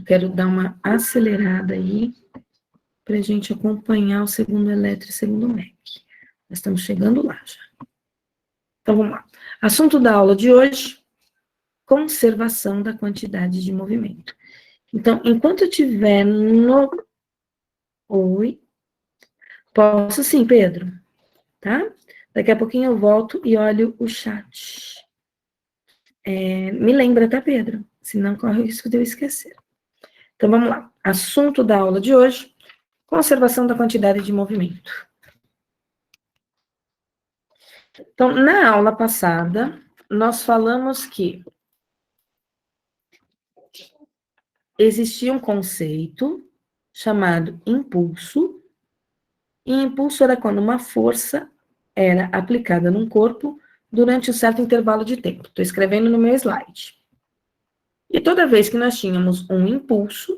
Eu quero dar uma acelerada aí, para a gente acompanhar o segundo eletro e segundo MEC. Nós estamos chegando lá já. Então, vamos lá. Assunto da aula de hoje, conservação da quantidade de movimento. Então, enquanto eu estiver no... Oi? Posso sim, Pedro. Tá? Daqui a pouquinho eu volto e olho o chat. Me lembra, tá, Pedro? Senão corre o risco de eu esquecer. Então, vamos lá. Assunto da aula de hoje, conservação da quantidade de movimento. Então, na aula passada, nós falamos que existia um conceito chamado impulso, e impulso era quando uma força era aplicada num corpo durante um certo intervalo de tempo. Estou escrevendo no meu slide. E toda vez que nós tínhamos um impulso,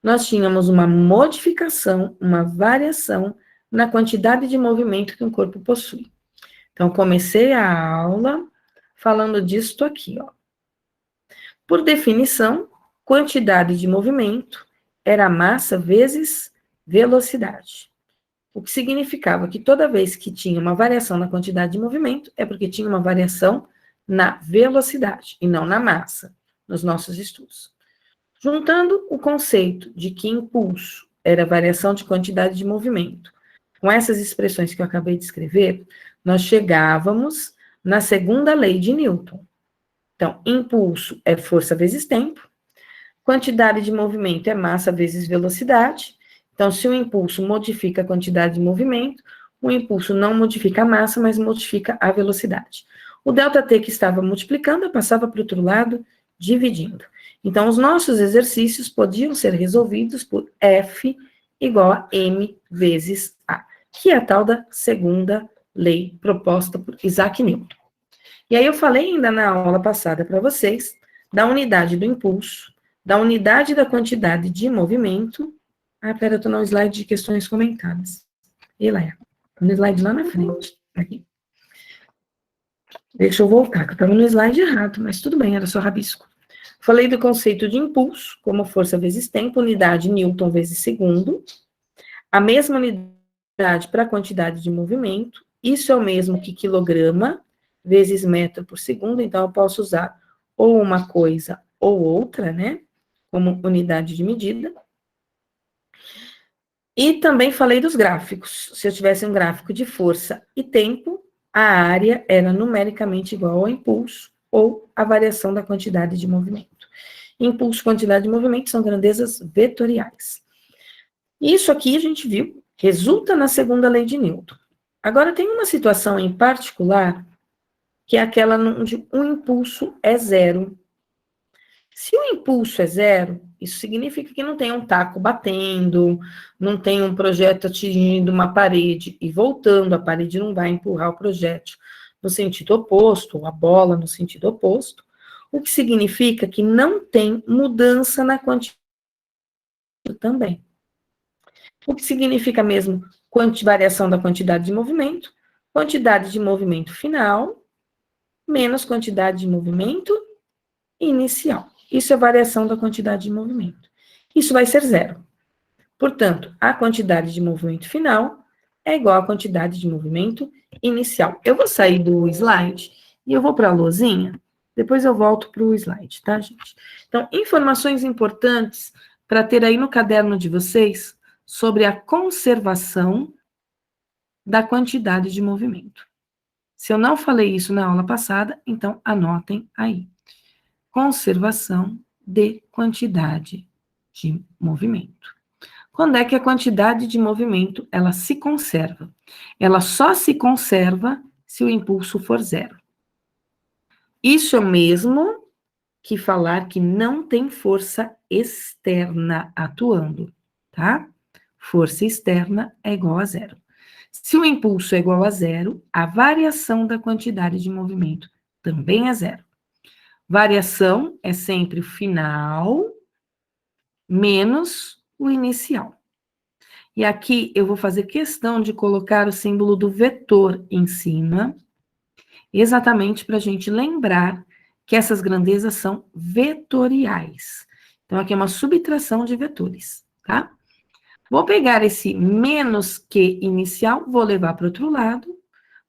nós tínhamos uma modificação, uma variação na quantidade de movimento que um corpo possui. Então, comecei a aula falando disso aqui, ó. Por definição, quantidade de movimento era massa vezes velocidade. O que significava que toda vez que tinha uma variação na quantidade de movimento, é porque tinha uma variação na velocidade, e não na massa, nos nossos estudos. Juntando o conceito de que impulso era variação de quantidade de movimento, com essas expressões que eu acabei de escrever, nós chegávamos na segunda lei de Newton. Então, impulso é força vezes tempo, quantidade de movimento é massa vezes velocidade. Então, se o impulso modifica a quantidade de movimento, o impulso não modifica a massa, mas modifica a velocidade. O ΔT que estava multiplicando passava para o outro lado, dividindo. Então, os nossos exercícios podiam ser resolvidos por F igual a M vezes A, que é a tal da segunda lei proposta por Isaac Newton. E aí eu falei ainda na aula passada para vocês da unidade do impulso, da unidade da quantidade de movimento. Pera, eu estou no slide de questões comentadas. E lá, no slide lá na frente. Aqui. Deixa eu voltar, que eu estava no slide errado, mas tudo bem, era só rabisco. Falei do conceito de impulso, como força vezes tempo, unidade Newton vezes segundo. A mesma unidade para a quantidade de movimento. Isso é o mesmo que quilograma vezes metro por segundo, então eu posso usar ou uma coisa ou outra, né, como unidade de medida. E também falei dos gráficos. Se eu tivesse um gráfico de força e tempo, a área era numericamente igual ao impulso ou a variação da quantidade de movimento. Impulso e quantidade de movimento são grandezas vetoriais. Isso aqui a gente viu, resulta na segunda lei de Newton. Agora tem uma situação em particular que é aquela onde o impulso é zero. Se o impulso é zero, isso significa que não tem um taco batendo, não tem um projétil atingindo uma parede e voltando, a parede não vai empurrar o projétil no sentido oposto, ou a bola no sentido oposto, o que significa que não tem mudança na quantidade também. O que significa mesmo variação da quantidade de movimento final, menos quantidade de movimento inicial. Isso é variação da quantidade de movimento. Isso vai ser zero. Portanto, a quantidade de movimento final é igual à quantidade de movimento inicial. Eu vou sair do slide e eu vou para a lousinha, depois eu volto para o slide, tá, gente? Então, informações importantes para ter aí no caderno de vocês sobre a conservação da quantidade de movimento. Se eu não falei isso na aula passada, então anotem aí. Conservação de quantidade de movimento. Quando é que a quantidade de movimento, ela se conserva? Ela só se conserva se o impulso for zero. Isso é o mesmo que falar que não tem força externa atuando, tá? Força externa é igual a zero. Se o impulso é igual a zero, a variação da quantidade de movimento também é zero. Variação é sempre o final menos o inicial. E aqui eu vou fazer questão de colocar o símbolo do vetor em cima, exatamente para a gente lembrar que essas grandezas são vetoriais. Então, aqui é uma subtração de vetores, tá? Vou pegar esse menos Q inicial, vou levar para o outro lado.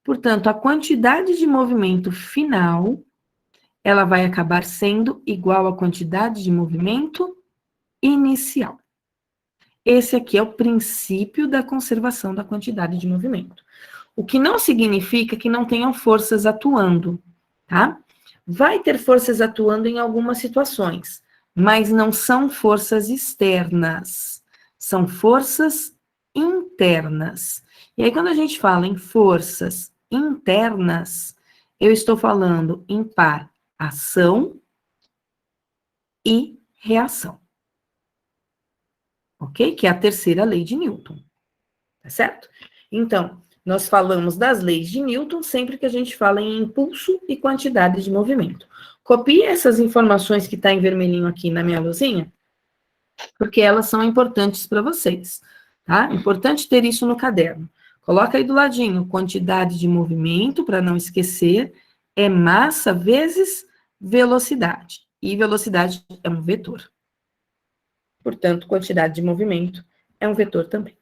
Portanto, a quantidade de movimento final, ela vai acabar sendo igual à quantidade de movimento inicial. Esse aqui é o princípio da conservação da quantidade de movimento. O que não significa que não tenham forças atuando, tá? Vai ter forças atuando em algumas situações, mas não são forças externas, são forças internas. E aí, quando a gente fala em forças internas, eu estou falando em par ação e reação. Ok? Que é a terceira lei de Newton. Tá certo? Então, nós falamos das leis de Newton sempre que a gente fala em impulso e quantidade de movimento. Copie essas informações que está em vermelhinho aqui na minha luzinha, porque elas são importantes para vocês, tá? Importante ter isso no caderno. Coloca aí do ladinho, quantidade de movimento, para não esquecer, é massa vezes velocidade. E velocidade é um vetor. Portanto, quantidade de movimento é um vetor também.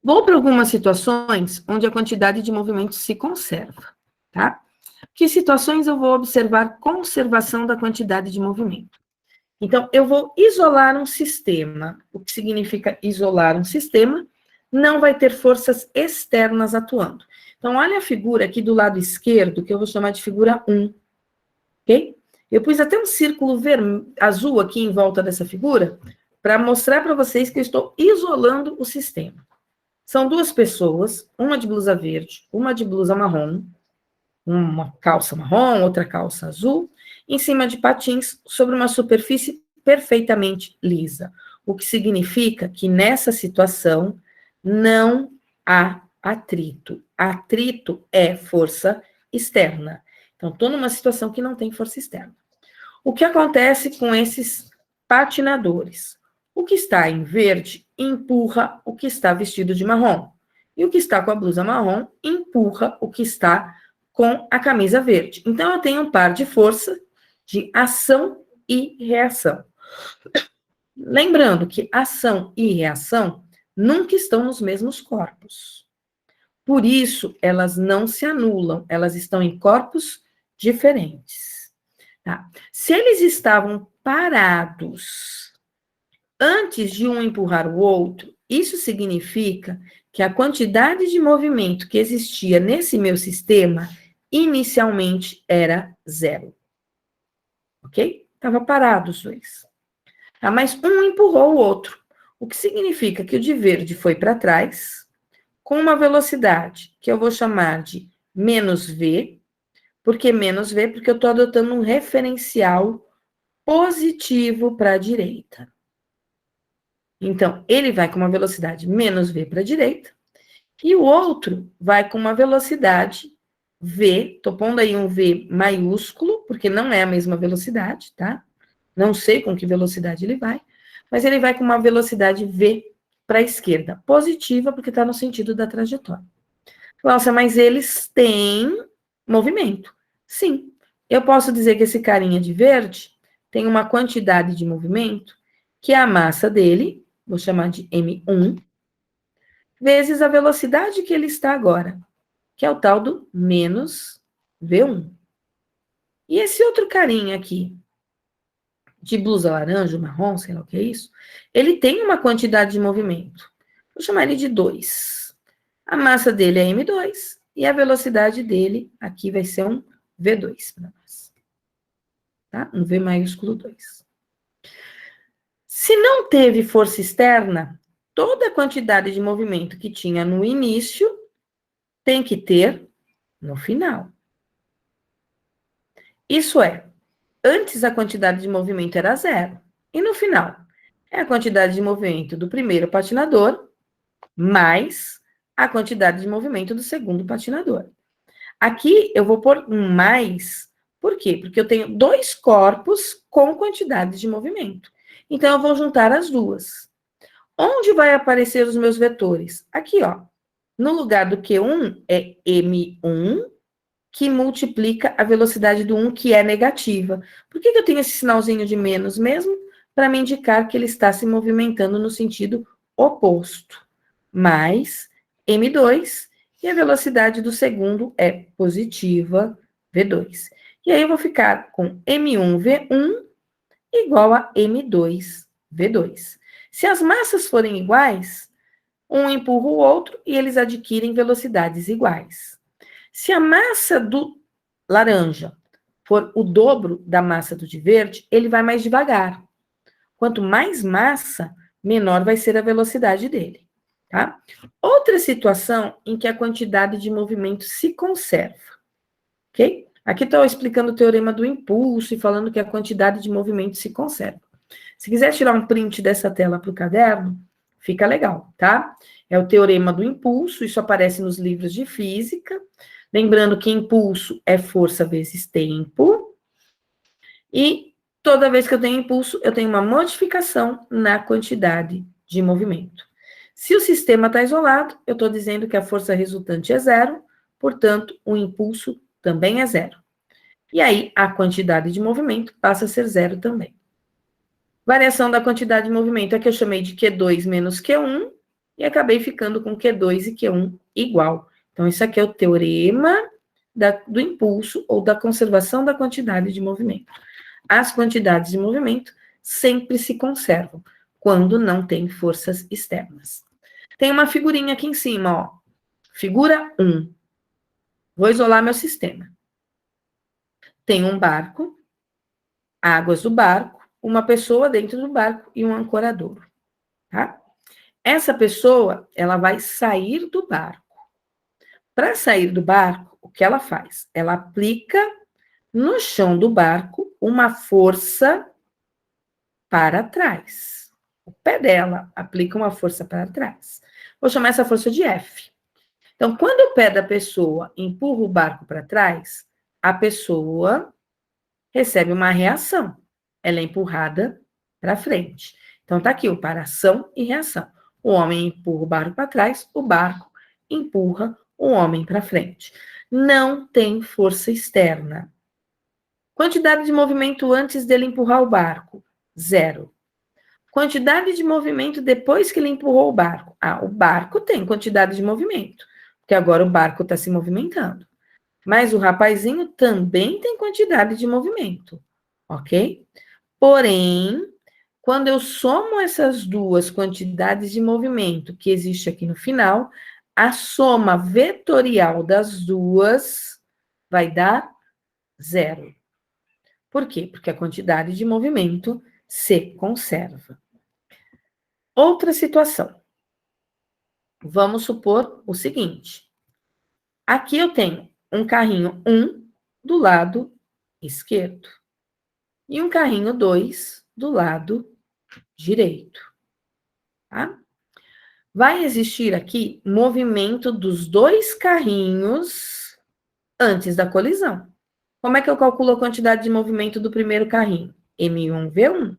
Vou para algumas situações onde a quantidade de movimento se conserva, tá? Que situações eu vou observar conservação da quantidade de movimento? Então, eu vou isolar um sistema. O que significa isolar um sistema? Não vai ter forças externas atuando. Então, olha a figura aqui do lado esquerdo, que eu vou chamar de figura 1, ok? Eu pus até um círculo azul aqui em volta dessa figura, para mostrar para vocês que eu estou isolando o sistema. São duas pessoas, uma de blusa verde, uma de blusa marrom, uma calça marrom, outra calça azul, em cima de patins, sobre uma superfície perfeitamente lisa. O que significa que nessa situação não há atrito. Atrito é força externa. Então, estou numa situação que não tem força externa. O que acontece com esses patinadores? O que está em verde empurra o que está vestido de marrom. E o que está com a blusa marrom empurra o que está com a camisa verde. Então, eu tenho um par de força de ação e reação. Lembrando que ação e reação nunca estão nos mesmos corpos. Por isso, elas não se anulam, elas estão em corpos diferentes. Tá? Se eles estavam parados antes de um empurrar o outro, isso significa que a quantidade de movimento que existia nesse meu sistema inicialmente era 0. Ok? Estava parado os dois. Tá? Mas um empurrou o outro, o que significa que o de verde foi para trás, com uma velocidade que eu vou chamar de menos v. Por que menos v? Porque eu estou adotando um referencial positivo para a direita. Então, ele vai com uma velocidade menos v para a direita, e o outro vai com uma velocidade v, estou pondo aí um v maiúsculo, porque não é a mesma velocidade, tá? Não sei com que velocidade ele vai, mas ele vai com uma velocidade v para a esquerda, positiva, porque está no sentido da trajetória. Nossa, mas eles têm movimento. Sim, eu posso dizer que esse carinha de verde tem uma quantidade de movimento que é a massa dele, vou chamar de M1, vezes a velocidade que ele está agora, que é o tal do menos V1. E esse outro carinha aqui, de blusa laranja, marrom, sei lá o que é isso, ele tem uma quantidade de movimento. Vou chamar ele de 2. A massa dele é M2 e a velocidade dele aqui vai ser um V2 para nós. Tá? Um V maiúsculo 2. Se não teve força externa, toda a quantidade de movimento que tinha no início tem que ter no final. Isso é, antes a quantidade de movimento era 0. E no final, é a quantidade de movimento do primeiro patinador mais a quantidade de movimento do segundo patinador. Aqui eu vou pôr um mais, por quê? Porque eu tenho dois corpos com quantidade de movimento. Então, eu vou juntar as duas. Onde vai aparecer os meus vetores? Aqui, ó. No lugar do Q1 é M1, que multiplica a velocidade do 1, que é negativa. Por que eu tenho esse sinalzinho de menos mesmo? Para me indicar que ele está se movimentando no sentido oposto. Mais m2, e a velocidade do segundo é positiva, v2. E aí eu vou ficar com m1, v1 igual a m2, v2. Se as massas forem iguais, um empurra o outro e eles adquirem velocidades iguais. Se a massa do laranja for o dobro da massa do de verde, ele vai mais devagar. Quanto mais massa, menor vai ser a velocidade dele, tá? Outra situação em que a quantidade de movimento se conserva, ok? Aqui estou explicando o teorema do impulso e falando que a quantidade de movimento se conserva. Se quiser tirar um print dessa tela para o caderno, fica legal, tá? É o teorema do impulso, isso aparece nos livros de física. Lembrando que impulso é força vezes tempo. E toda vez que eu tenho impulso, eu tenho uma modificação na quantidade de movimento. Se o sistema está isolado, eu estou dizendo que a força resultante é zero, portanto, o impulso também é zero. E aí, a quantidade de movimento passa a ser zero também. Variação da quantidade de movimento é que eu chamei de Q2 menos Q1, e acabei ficando com Q2 e Q1 igual. Então, isso aqui é o teorema do impulso ou da conservação da quantidade de movimento. As quantidades de movimento sempre se conservam quando não tem forças externas. Tem uma figurinha aqui em cima, ó. Figura 1. Vou isolar meu sistema. Tem um barco, águas do barco, uma pessoa dentro do barco e um ancorador, tá? Essa pessoa, ela vai sair do barco. Para sair do barco, o que ela faz? Ela aplica no chão do barco uma força para trás. O pé dela aplica uma força para trás. Vou chamar essa força de F. Então, quando o pé da pessoa empurra o barco para trás, a pessoa recebe uma reação. Ela é empurrada para frente. Então, tá aqui o para ação e reação. O homem empurra o barco para trás, o barco empurra o homem para frente. Não tem força externa. Quantidade de movimento antes dele empurrar o barco? Zero. Quantidade de movimento depois que ele empurrou o barco? Ah, o barco tem quantidade de movimento, porque agora o barco está se movimentando. Mas o rapazinho também tem quantidade de movimento, ok? Porém, quando eu somo essas duas quantidades de movimento que existe aqui no final, a soma vetorial das duas vai dar zero. Por quê? Porque a quantidade de movimento se conserva. Outra situação. Vamos supor o seguinte. Aqui eu tenho um carrinho 1 do lado esquerdo e um carrinho 2 do lado direito. Tá? Vai existir aqui movimento dos dois carrinhos antes da colisão. Como é que eu calculo a quantidade de movimento do primeiro carrinho? M1V1.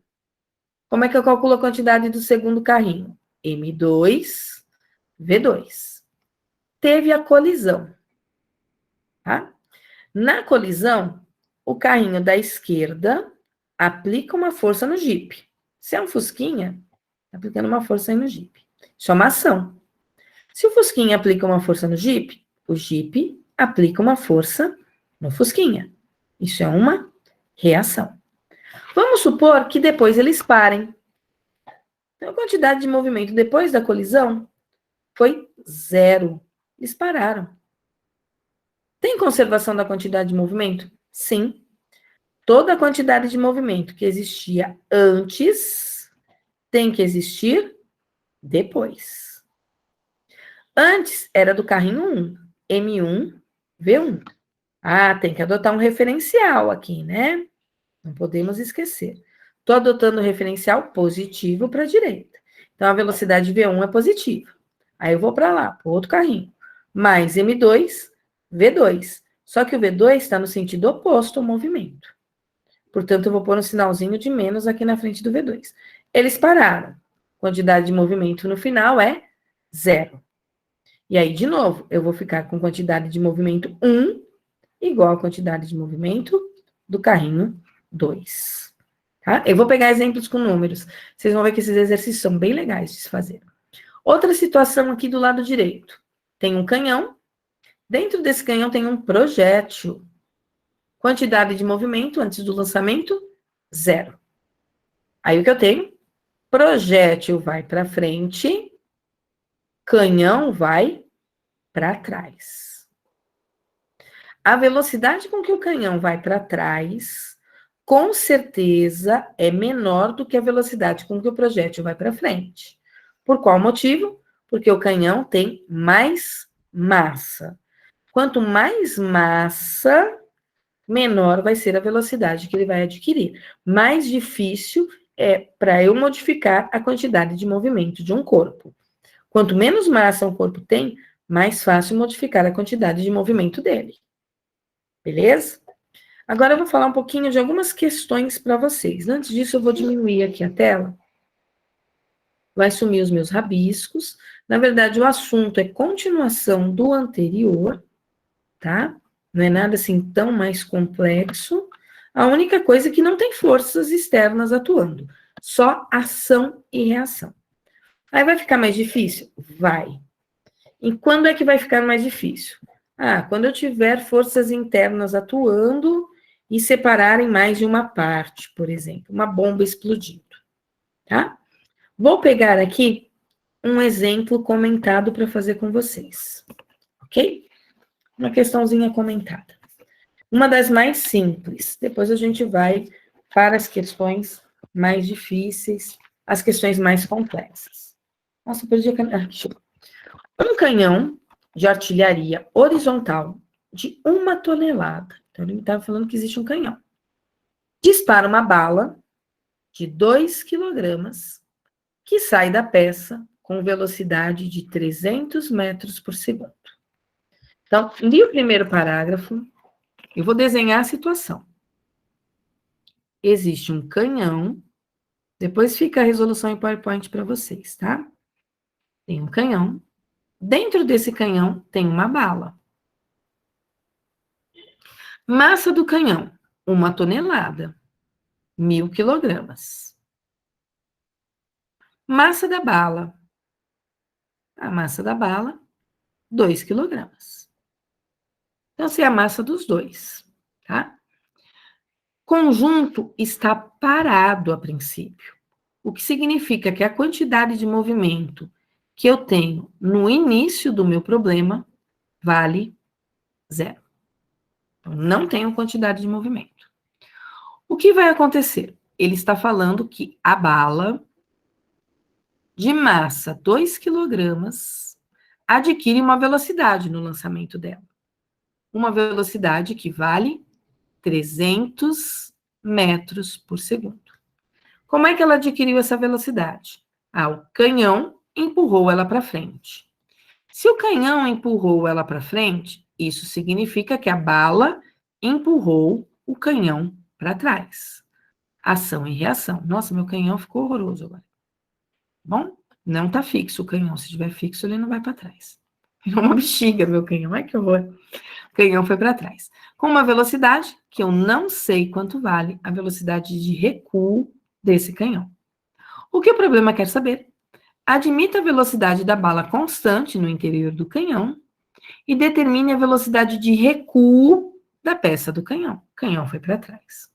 Como é que eu calculo a quantidade do segundo carrinho? M2V2. Teve a colisão. Tá? Na colisão, o carrinho da esquerda aplica uma força no Jeep. Se é um Fusquinha, tá aplicando uma força aí no Jeep. Isso é uma ação. Se o Fusquinha aplica uma força no Jeep, o Jeep aplica uma força no Fusquinha. Isso é uma reação. Vamos supor que depois eles parem. Então, a quantidade de movimento depois da colisão foi zero. Eles pararam. Tem conservação da quantidade de movimento? Sim. Toda a quantidade de movimento que existia antes tem que existir depois. Antes era do carrinho 1, M1, V1. Ah, tem que adotar um referencial aqui, né? Não podemos esquecer. Estou adotando o referencial positivo para a direita. Então, a velocidade V1 é positiva. Aí eu vou para lá, para o outro carrinho. Mais M2, V2. Só que o V2 está no sentido oposto ao movimento. Portanto, eu vou pôr um sinalzinho de menos aqui na frente do V2. Eles pararam. Quantidade de movimento no final é zero. E aí, de novo, eu vou ficar com quantidade de movimento 1 igual à quantidade de movimento do carrinho 2. Tá? Eu vou pegar exemplos com números. Vocês vão ver que esses exercícios são bem legais de se fazer. Outra situação aqui do lado direito. Tem um canhão. Dentro desse canhão tem um projétil. Quantidade de movimento antes do lançamento, 0. Aí o que eu tenho? Projétil vai para frente, canhão vai para trás. A velocidade com que o canhão vai para trás, com certeza, é menor do que a velocidade com que o projétil vai para frente. Por qual motivo? Porque o canhão tem mais massa. Quanto mais massa, menor vai ser a velocidade que ele vai adquirir. Mais difícil é para eu modificar a quantidade de movimento de um corpo. Quanto menos massa um corpo tem, mais fácil modificar a quantidade de movimento dele. Beleza? Agora eu vou falar um pouquinho de algumas questões para vocês. Antes disso, eu vou diminuir aqui a tela. Vai sumir os meus rabiscos. Na verdade, o assunto é continuação do anterior, tá? Não é nada assim tão mais complexo. A única coisa é que não tem forças externas atuando. Só ação e reação. Aí vai ficar mais difícil? Vai. E quando é que vai ficar mais difícil? Quando eu tiver forças internas atuando e separarem mais de uma parte, por exemplo, uma bomba explodindo, tá? Vou pegar aqui um exemplo comentado para fazer com vocês, ok? Uma questãozinha comentada. Uma das mais simples. Depois a gente vai para as questões mais difíceis, as questões mais complexas. Nossa, eu perdi a caneta. Um canhão de artilharia horizontal de 1 tonelada. Então, ele estava falando que existe um canhão. Dispara uma bala de 2 quilogramas que sai da peça com velocidade de 300 metros por segundo. Então, li o primeiro parágrafo. Eu vou desenhar a situação. Existe um canhão. Depois fica a resolução em PowerPoint para vocês, tá? Tem um canhão. Dentro desse canhão tem uma bala. Massa do canhão, 1 tonelada, 1.000 quilogramas. Massa da bala. A massa da bala, 2 quilogramas. Então, essa é a massa dos dois, tá? Conjunto está parado a princípio, o que significa que a quantidade de movimento que eu tenho no início do meu problema vale 0. Então, não tenho quantidade de movimento. O que vai acontecer? Ele está falando que a bala de massa 2 quilogramas adquire uma velocidade no lançamento dela. Uma velocidade que vale 300 metros por segundo. Como é que ela adquiriu essa velocidade? O canhão empurrou ela para frente. Se o canhão empurrou ela para frente, isso significa que a bala empurrou o canhão para trás. Ação e reação. Nossa, meu canhão ficou horroroso agora. Bom, não está fixo o canhão. Se estiver fixo, ele não vai para trás. É uma bexiga, meu canhão. Ai, que horror. O canhão foi para trás. Com uma velocidade que eu não sei quanto vale a velocidade de recuo desse canhão. O que o problema quer saber? Admita a velocidade da bala constante no interior do canhão e determine a velocidade de recuo da peça do canhão. O canhão foi para trás.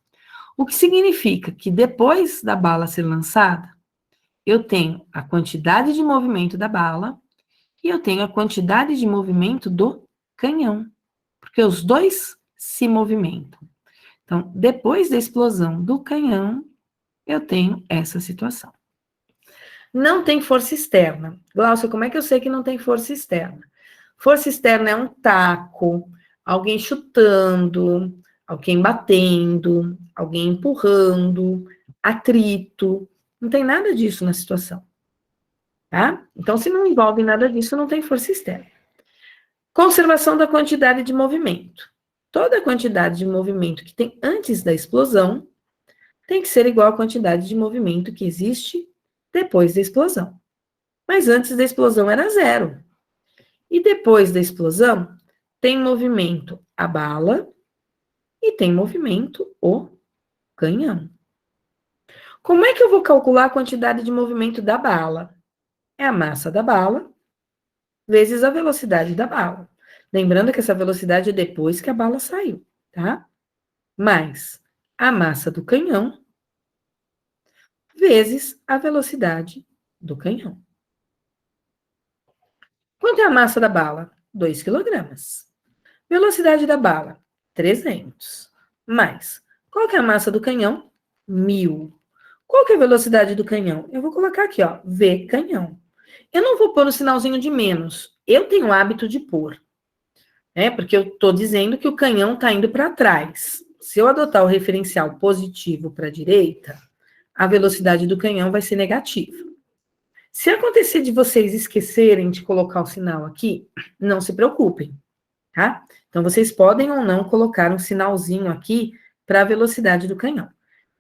O que significa que depois da bala ser lançada, eu tenho a quantidade de movimento da bala e eu tenho a quantidade de movimento do canhão, porque os dois se movimentam. Então, depois da explosão do canhão, eu tenho essa situação. Não tem força externa. Glaucia, como é que eu sei que não tem força externa? Força externa é um taco, alguém chutando, alguém batendo, alguém empurrando, atrito. Não tem nada disso na situação. Tá? Então, se não envolve nada disso, não tem força externa. Conservação da quantidade de movimento. Toda a quantidade de movimento que tem antes da explosão tem que ser igual à quantidade de movimento que existe depois da explosão. Mas antes da explosão era 0. E depois da explosão, tem movimento a bala e tem movimento o canhão. Como é que eu vou calcular a quantidade de movimento da bala? É a massa da bala vezes a velocidade da bala. Lembrando que essa velocidade é depois que a bala saiu, tá? Mais a massa do canhão vezes a velocidade do canhão. Quanto é a massa da bala? 2 quilogramas. Velocidade da bala? 300. Mais, qual que é a massa do canhão? 1000. Qual que é a velocidade do canhão? Eu vou colocar aqui, ó, V canhão. Eu não vou pôr o sinalzinho de menos. Eu tenho o hábito de pôr, né? Porque eu estou dizendo que o canhão está indo para trás. Se eu adotar o referencial positivo para a direita, a velocidade do canhão vai ser negativa. Se acontecer de vocês esquecerem de colocar o sinal aqui, não se preocupem, tá? Então, vocês podem ou não colocar um sinalzinho aqui para a velocidade do canhão.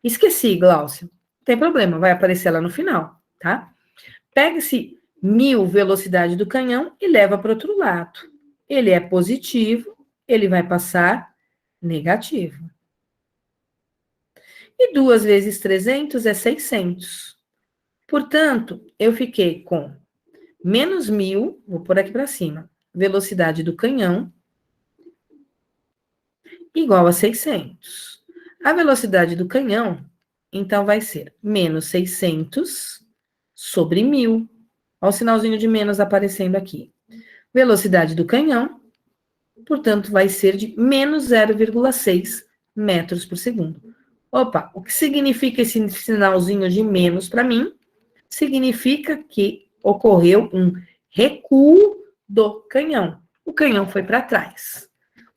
Esqueci, Glaucio. Não tem problema, vai aparecer lá no final, tá? Pega esse 1000 velocidade do canhão e leva para o outro lado. Ele é positivo, ele vai passar negativo. E 2 vezes 300 é 600. Portanto, eu fiquei com menos 1000, vou pôr aqui para cima, velocidade do canhão, igual a 600. A velocidade do canhão, então, vai ser menos 600 sobre 1000. Olha o sinalzinho de menos aparecendo aqui. Velocidade do canhão, portanto, vai ser de menos 0,6 metros por segundo. Opa, o que significa esse sinalzinho de menos para mim? Significa que ocorreu um recuo do canhão. O canhão foi para trás,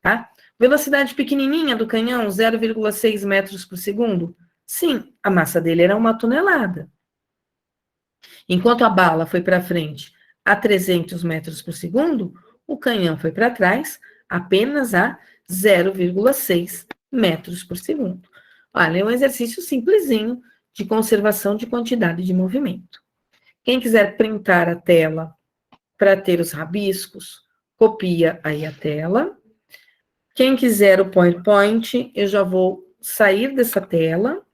tá? Velocidade pequenininha do canhão, 0,6 metros por segundo? Sim, a massa dele era 1 tonelada. Enquanto a bala foi para frente a 300 metros por segundo, o canhão foi para trás apenas a 0,6 metros por segundo. Olha, é um exercício simplesinho de conservação de quantidade de movimento. Quem quiser printar a tela para ter os rabiscos, copia aí a tela. Quem quiser o PowerPoint, eu já vou sair dessa tela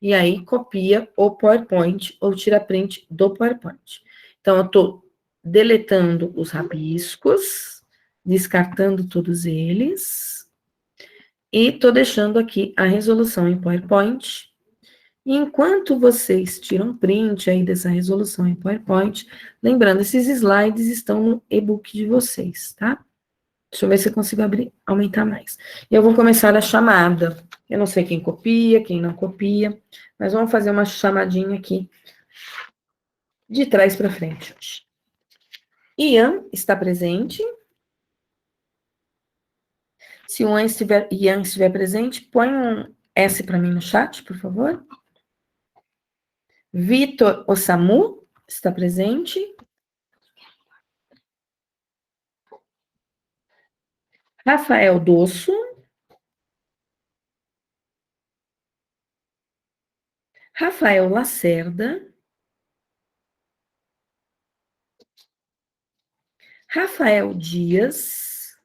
e aí copia o PowerPoint ou tira print do PowerPoint. Então, eu estou deletando os rabiscos, descartando todos eles, e estou deixando aqui a resolução em PowerPoint. E enquanto vocês tiram print aí dessa resolução em PowerPoint, lembrando, esses slides estão no e-book de vocês, tá? Deixa eu ver se eu consigo abrir, aumentar mais. Eu vou começar a chamada. Eu não sei quem copia, quem não copia, mas vamos fazer uma chamadinha aqui de trás para frente hoje. Ian está presente. Se o Ian estiver presente, põe um S para mim no chat, por favor. Vitor Osamu está presente. Rafael Dosso. Rafael Lacerda. Rafael Dias.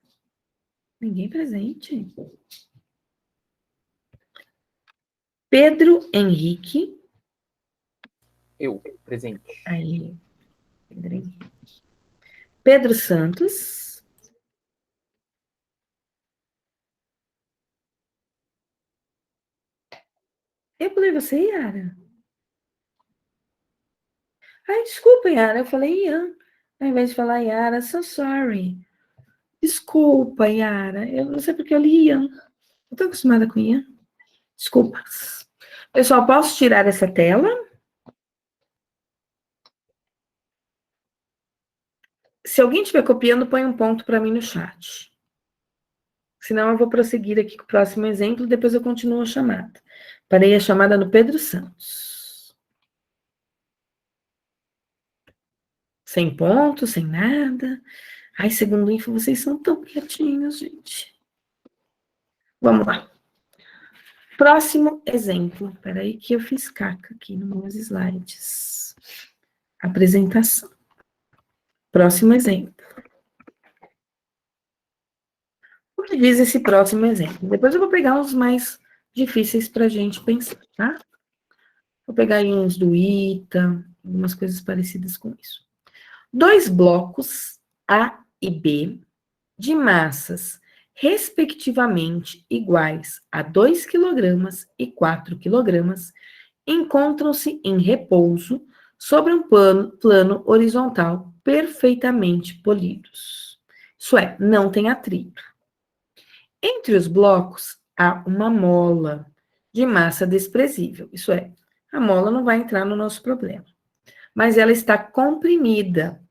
Ninguém presente. Pedro Henrique. Eu, presente. Aí, Pedro Henrique. Pedro Santos. Eu falei você, Yara? Ai, desculpa, Yara. Eu falei Ian. Ao invés de falar Yara, so sorry. Desculpa, Yara. Eu não sei porque eu li Ian. Eu tô acostumada com Ian. Desculpas. Pessoal, posso tirar essa tela? Se alguém estiver copiando, põe um ponto para mim no chat. Senão eu vou prosseguir aqui com o próximo exemplo, depois eu continuo a chamada. Parei a chamada no Pedro Santos. Sem ponto, sem nada. Ai, segundo o Info, vocês são tão quietinhos, gente. Vamos lá. Próximo exemplo. Peraí que eu fiz caca aqui nos meus slides. Apresentação. Próximo exemplo. que diz esse próximo exemplo? Depois eu vou pegar os mais difíceis para a gente pensar, tá? Vou pegar aí uns do ITA, algumas coisas parecidas com isso. 2 blocos, A e B, de massas respectivamente iguais a 2 kg e 4 kg, encontram-se em repouso sobre um plano horizontal perfeitamente polidos. Isso é, não tem atrito. Entre os blocos há uma mola de massa desprezível. Isso é, a mola não vai entrar no nosso problema. Mas ela está comprimida.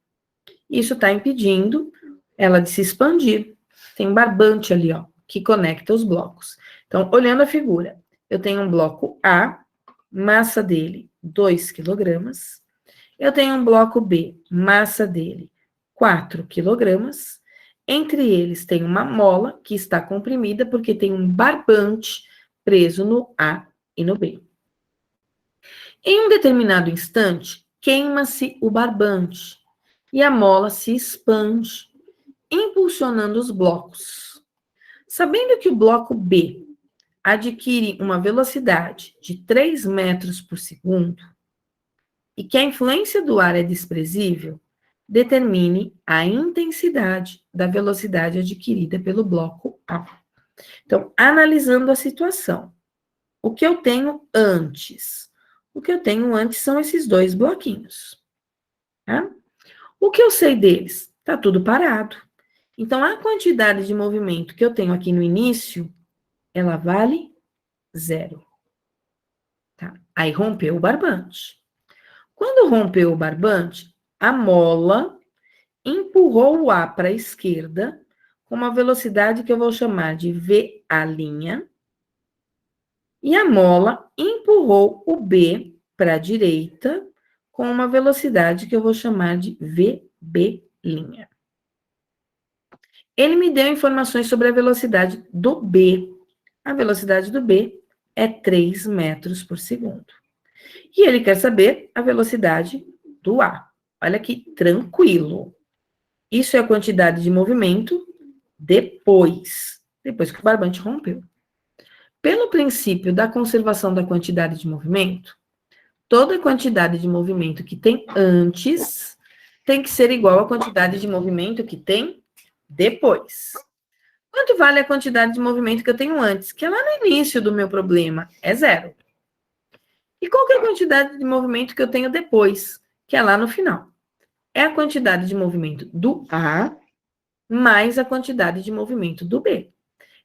Isso está impedindo ela de se expandir. Tem barbante ali, ó, que conecta os blocos. Então, olhando a figura, eu tenho um bloco A, massa dele 2 kg. Eu tenho um bloco B, massa dele 4 kg. Entre eles tem uma mola que está comprimida porque tem um barbante preso no A e no B. Em um determinado instante, queima-se o barbante e a mola se expande, impulsionando os blocos. Sabendo que o bloco B adquire uma velocidade de 3 metros por segundo e que a influência do ar é desprezível, determine a intensidade da velocidade adquirida pelo bloco A. Então, analisando a situação, o que eu tenho antes? O que eu tenho antes são esses 2 bloquinhos. Tá? O que eu sei deles? Está tudo parado. Então, a quantidade de movimento que eu tenho aqui no início, ela vale 0. Tá? Aí rompeu o barbante. Quando rompeu o barbante, a mola empurrou o A para a esquerda com uma velocidade que eu vou chamar de VA', e a mola empurrou o B para a direita com uma velocidade que eu vou chamar de VB'. Ele me deu informações sobre a velocidade do B. A velocidade do B é 3 metros por segundo. E ele quer saber a velocidade do A. Olha que tranquilo. Isso é a quantidade de movimento depois que o barbante rompeu. Pelo princípio da conservação da quantidade de movimento, toda a quantidade de movimento que tem antes tem que ser igual à quantidade de movimento que tem depois. Quanto vale a quantidade de movimento que eu tenho antes? Que é lá no início do meu problema, é 0. E qual que é a quantidade de movimento que eu tenho depois? Que é lá no final. É a quantidade de movimento do A mais a quantidade de movimento do B.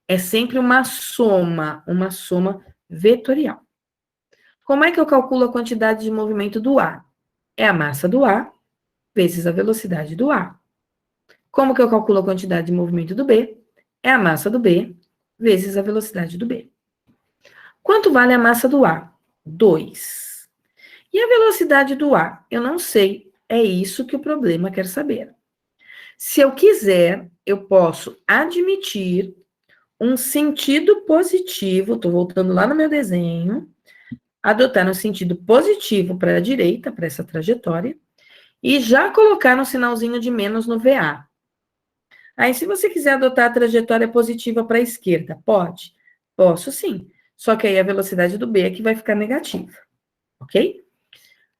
É sempre uma soma vetorial. Como é que eu calculo a quantidade de movimento do A? É a massa do A vezes a velocidade do A. Como que eu calculo a quantidade de movimento do B? É a massa do B vezes a velocidade do B. Quanto vale a massa do A? 2. E a velocidade do A? Eu não sei. É isso que o problema quer saber. Se eu quiser, eu posso admitir um sentido positivo, estou voltando lá no meu desenho, adotar um sentido positivo para a direita, para essa trajetória, e já colocar um sinalzinho de menos no VA. Aí, se você quiser adotar a trajetória positiva para a esquerda, pode? Posso sim. Só que aí a velocidade do B é que vai ficar negativa, ok?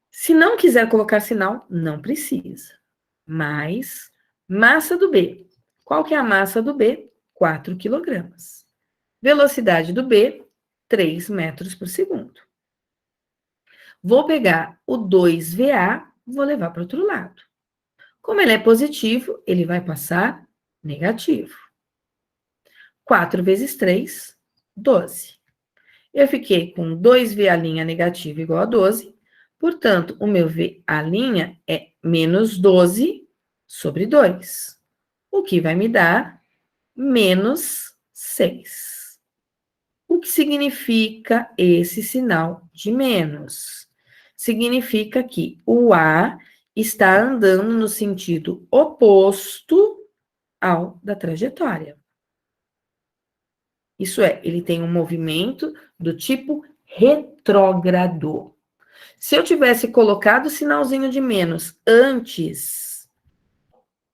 Se não quiser colocar sinal, não precisa. Mas, massa do B. Qual que é a massa do B? 4 kg. Velocidade do B, 3 metros por segundo. Vou pegar o 2VA, vou levar para o outro lado. Como ele é positivo, ele vai passar negativo. 4 vezes 3, 12. Eu fiquei com 2VA' negativo igual a 12, portanto, o meu VA' é menos 12 sobre 2, o que vai me dar menos 6. O que significa esse sinal de menos? Significa que o A está andando no sentido oposto ao da trajetória. Isso é, ele tem um movimento do tipo retrógrado. Se eu tivesse colocado o sinalzinho de menos antes,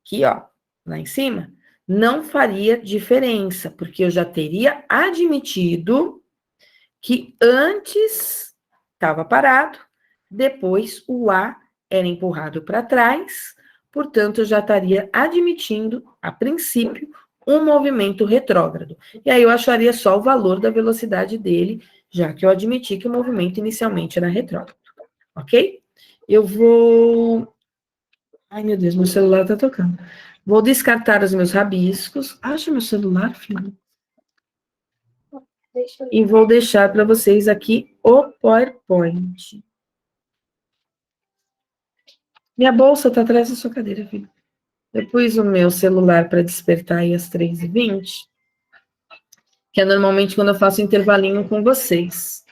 aqui ó, lá em cima, não faria diferença, porque eu já teria admitido que antes estava parado, depois o A era empurrado para trás, portanto, eu já estaria admitindo, a princípio, um movimento retrógrado. E aí eu acharia só o valor da velocidade dele, já que eu admiti que o movimento inicialmente era retrógrado. Ok? Eu vou. Ai, meu Deus, meu celular está tocando. Vou descartar os meus rabiscos. Acha meu celular, filho? E vou deixar para vocês aqui o PowerPoint. Minha bolsa está atrás da sua cadeira, filho. Eu pus o meu celular para despertar aí às 3h20, que é normalmente quando eu faço intervalinho com vocês.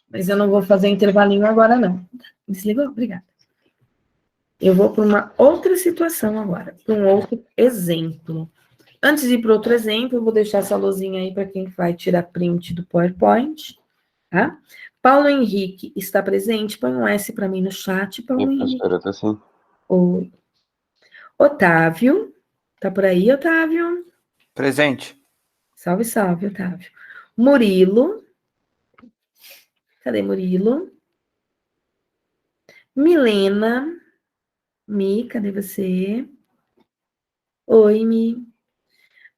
Mas eu não vou fazer intervalinho agora, não. Desligou? Obrigada. Eu vou para uma outra situação agora, para um outro exemplo. Antes de ir para outro exemplo, eu vou deixar essa luzinha aí para quem vai tirar print do PowerPoint, tá? Paulo Henrique está presente? Põe um S para mim no chat, Paulo Henrique. Professora, tá sim. Oi. Otávio, tá por aí, Otávio? Presente. Salve, salve, Otávio. Murilo. Cadê Murilo? Milena. Mi, cadê você? Oi, Mi.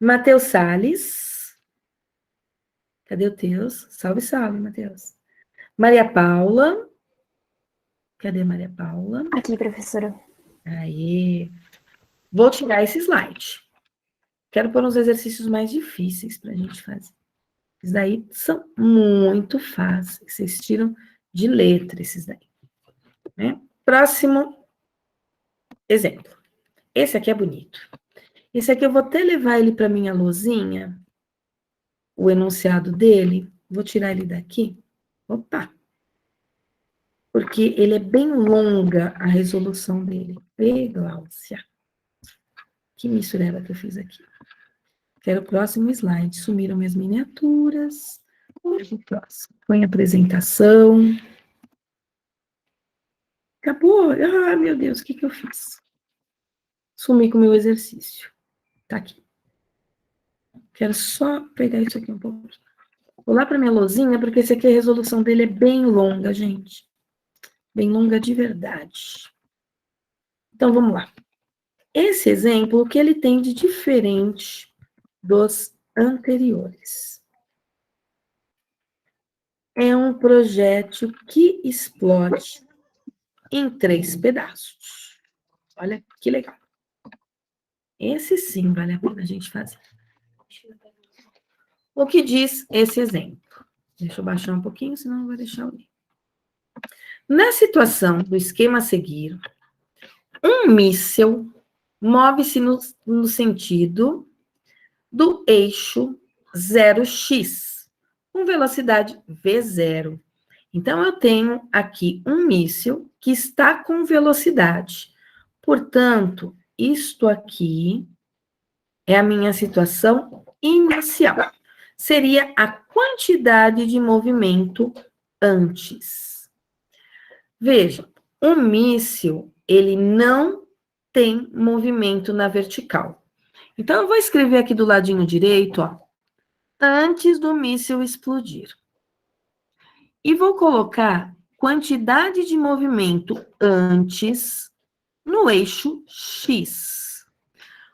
Matheus Salles. Cadê o Teus? Salve, salve, Matheus. Maria Paula. Cadê Maria Paula? Aqui, professora. Aí. Vou tirar esse slide. Quero pôr uns exercícios mais difíceis para a gente fazer. Esses daí são muito fáceis. Vocês tiram de letra esses daí. Né? Próximo exemplo. Esse aqui é bonito. Esse aqui eu vou até levar ele para minha lousinha, o enunciado dele. Vou tirar ele daqui. Opa! Porque ele é bem longa a resolução dele. Ei, Gláucia. Que mistureba que eu fiz aqui. Quero o próximo slide. Sumiram minhas miniaturas. O próximo. Põe a apresentação. Acabou. Ah, meu Deus, o que eu fiz? Sumi com o meu exercício. Tá aqui. Quero só pegar isso aqui um pouco. Vou lá para minha lousinha, porque esse aqui a resolução dele é bem longa, gente. Bem longa de verdade. Então, vamos lá. Esse exemplo, o que ele tem de diferente dos anteriores? É um projétil que explode em 3 pedaços. Olha que legal. Esse sim vale a pena a gente fazer. O que diz esse exemplo? Deixa eu baixar um pouquinho, senão eu vou deixar o link. Na situação do esquema a seguir, um míssil move-se no sentido do eixo 0x, com velocidade v0. Então, eu tenho aqui um míssil que está com velocidade. Portanto, isto aqui é a minha situação inicial. Seria a quantidade de movimento antes. Veja, um míssil, ele não tem movimento na vertical. Então, eu vou escrever aqui do ladinho direito, ó, antes do míssil explodir. E vou colocar quantidade de movimento antes no eixo X.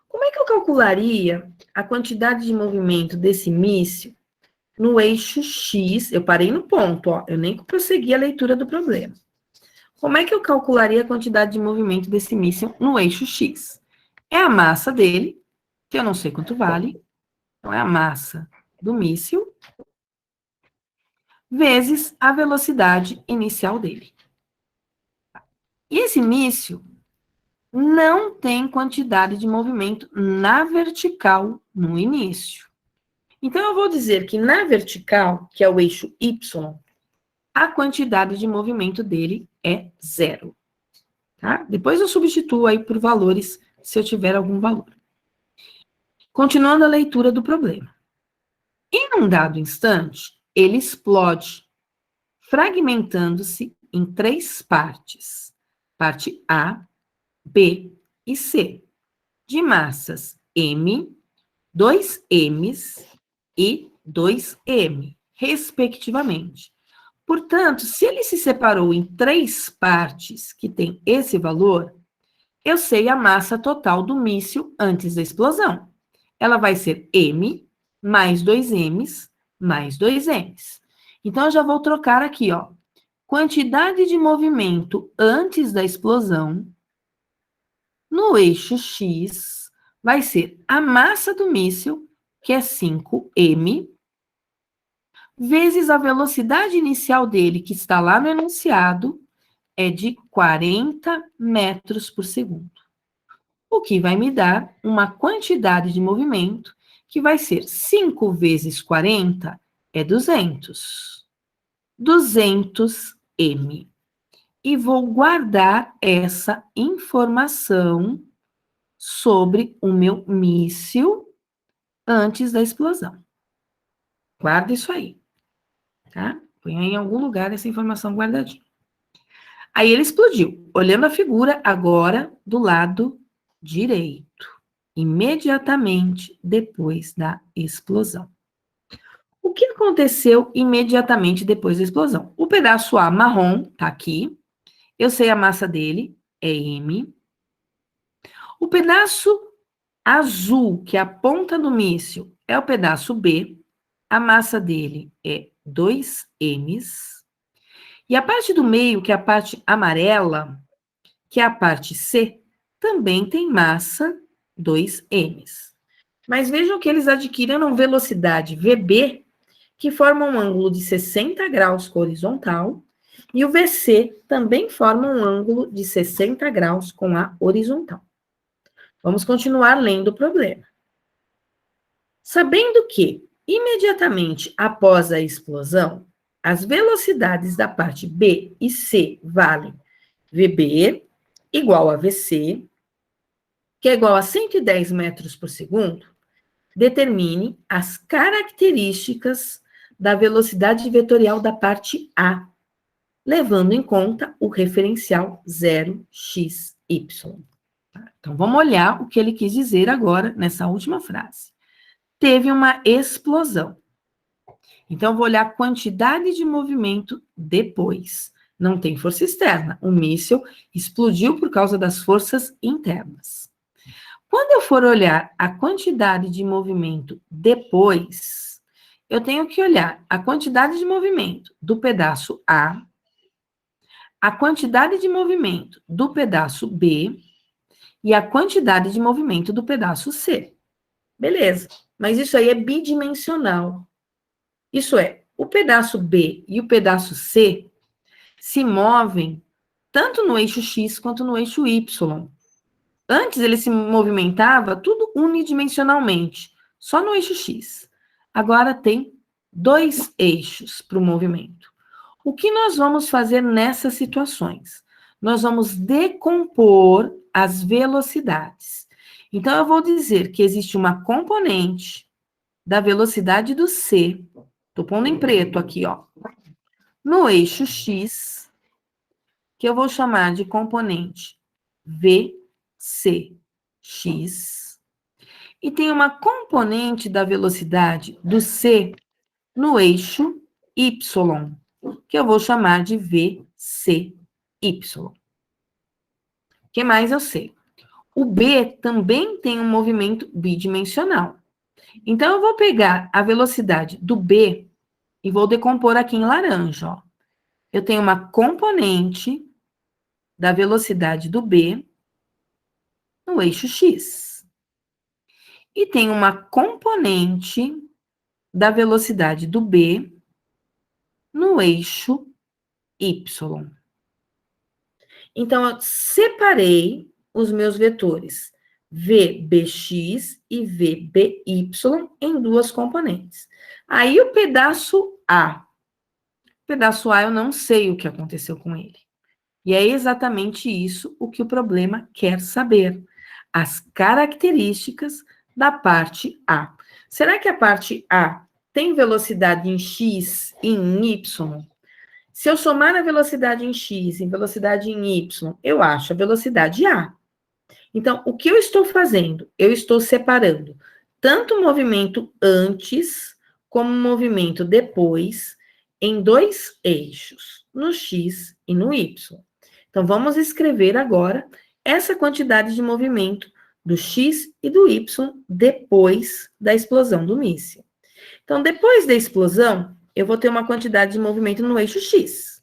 Como é que eu calcularia a quantidade de movimento desse míssil no eixo X? Eu parei no ponto, ó, eu nem prossegui a leitura do problema. Como é que eu calcularia a quantidade de movimento desse míssil no eixo X? É a massa dele, que eu não sei quanto vale, então é a massa do míssil, vezes a velocidade inicial dele. E esse míssil não tem quantidade de movimento na vertical no início. Então, eu vou dizer que na vertical, que é o eixo Y, a quantidade de movimento dele é 0. Tá? Depois eu substituo aí por valores, se eu tiver algum valor. Continuando a leitura do problema. Em um dado instante, ele explode, fragmentando-se em 3 partes. Parte A, B e C, de massas M, 2 M's e 2 M, respectivamente. Portanto, se ele se separou em 3 partes que tem esse valor, eu sei a massa total do míssil antes da explosão. Ela vai ser M mais 2 M's mais 2 M's. Então, eu já vou trocar aqui, ó. Quantidade de movimento antes da explosão no eixo X vai ser a massa do míssil, que é 5M, vezes a velocidade inicial dele, que está lá no enunciado, é de 40 metros por segundo. O que vai me dar uma quantidade de movimento que vai ser 5 vezes 40 é 200. 200 M. E vou guardar essa informação sobre o meu míssil antes da explosão. Guarda isso aí, tá? Põe aí em algum lugar essa informação guardadinha. Aí ele explodiu, olhando a figura agora do lado direito, imediatamente depois da explosão. O que aconteceu imediatamente depois da explosão? O pedaço A marrom tá aqui, eu sei a massa dele, é M. O pedaço azul, que é a ponta do míssil, é o pedaço B, a massa dele é 2 M's. E a parte do meio, que é a parte amarela, que é a parte C, também tem massa 2 M's. Mas vejam que eles adquiriram velocidade VB, que forma um ângulo de 60 graus com a horizontal, e o VC também forma um ângulo de 60 graus com a horizontal. Vamos continuar lendo o problema. Sabendo que, imediatamente após a explosão, as velocidades da parte B e C valem VB igual a VC, que é igual a 110 metros por segundo, determine as características da velocidade vetorial da parte A, levando em conta o referencial 0xy. Então, vamos olhar o que ele quis dizer agora nessa última frase. Teve uma explosão. Então, vou olhar a quantidade de movimento depois. Não tem força externa. O míssil explodiu por causa das forças internas. Quando eu for olhar a quantidade de movimento depois, eu tenho que olhar a quantidade de movimento do pedaço A, a quantidade de movimento do pedaço B e a quantidade de movimento do pedaço C. Beleza, mas isso aí é bidimensional. Isso é, o pedaço B e o pedaço C se movem tanto no eixo X quanto no eixo Y. Antes ele se movimentava tudo unidimensionalmente, só no eixo X. Agora tem 2 eixos para o movimento. O que nós vamos fazer nessas situações? Nós vamos decompor as velocidades. Então, eu vou dizer que existe uma componente da velocidade do C, estou pondo em preto aqui, ó, no eixo X, que eu vou chamar de componente VCX, e tem uma componente da velocidade do C no eixo Y, que eu vou chamar de VCY. O que mais eu sei? O B também tem um movimento bidimensional. Então, eu vou pegar a velocidade do B e vou decompor aqui em laranja, ó. Eu tenho uma componente da velocidade do B no eixo X. E tem uma componente da velocidade do B no eixo Y. Então, eu separei os meus vetores VBX e VBY em 2 componentes. Aí, o pedaço A. O pedaço A, eu não sei o que aconteceu com ele. E é exatamente isso o que o problema quer saber. As características da parte A. Será que a parte A tem velocidade em X e em Y? Se eu somar a velocidade em X e velocidade em Y, eu acho a velocidade A. Então, o que eu estou fazendo? Eu estou separando tanto o movimento antes como o movimento depois em 2 eixos, no X e no Y. Então, vamos escrever agora essa quantidade de movimento do X e do Y depois da explosão do míssil. Então, depois da explosão, eu vou ter uma quantidade de movimento no eixo X,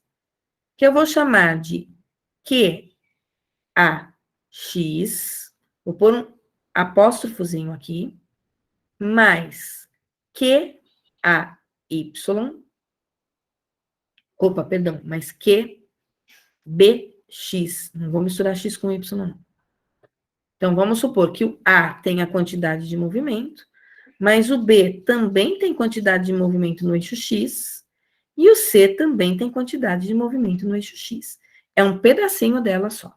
que eu vou chamar de QAX, vou pôr um apóstrofozinho aqui, mais QAY, mais QBX, não vou misturar X com Y, não. Então, vamos supor que o A tem a quantidade de movimento, mas o B também tem quantidade de movimento no eixo X, e o C também tem quantidade de movimento no eixo X. É um pedacinho dela só.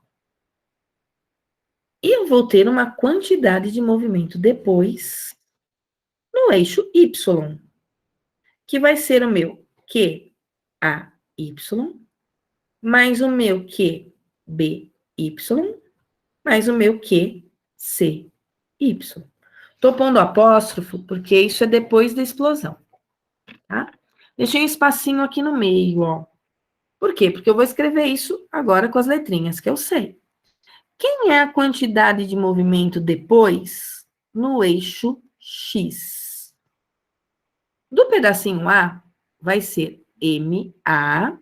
E eu vou ter uma quantidade de movimento depois no eixo Y, que vai ser o meu QAY, mais o meu QBY, mais o meu QCY. Estou pondo apóstrofo porque isso é depois da explosão, tá? Deixei um espacinho aqui no meio, ó. Por quê? Porque eu vou escrever isso agora com as letrinhas que eu sei. Quem é a quantidade de movimento depois no eixo X? Do pedacinho A, vai ser MAVAX.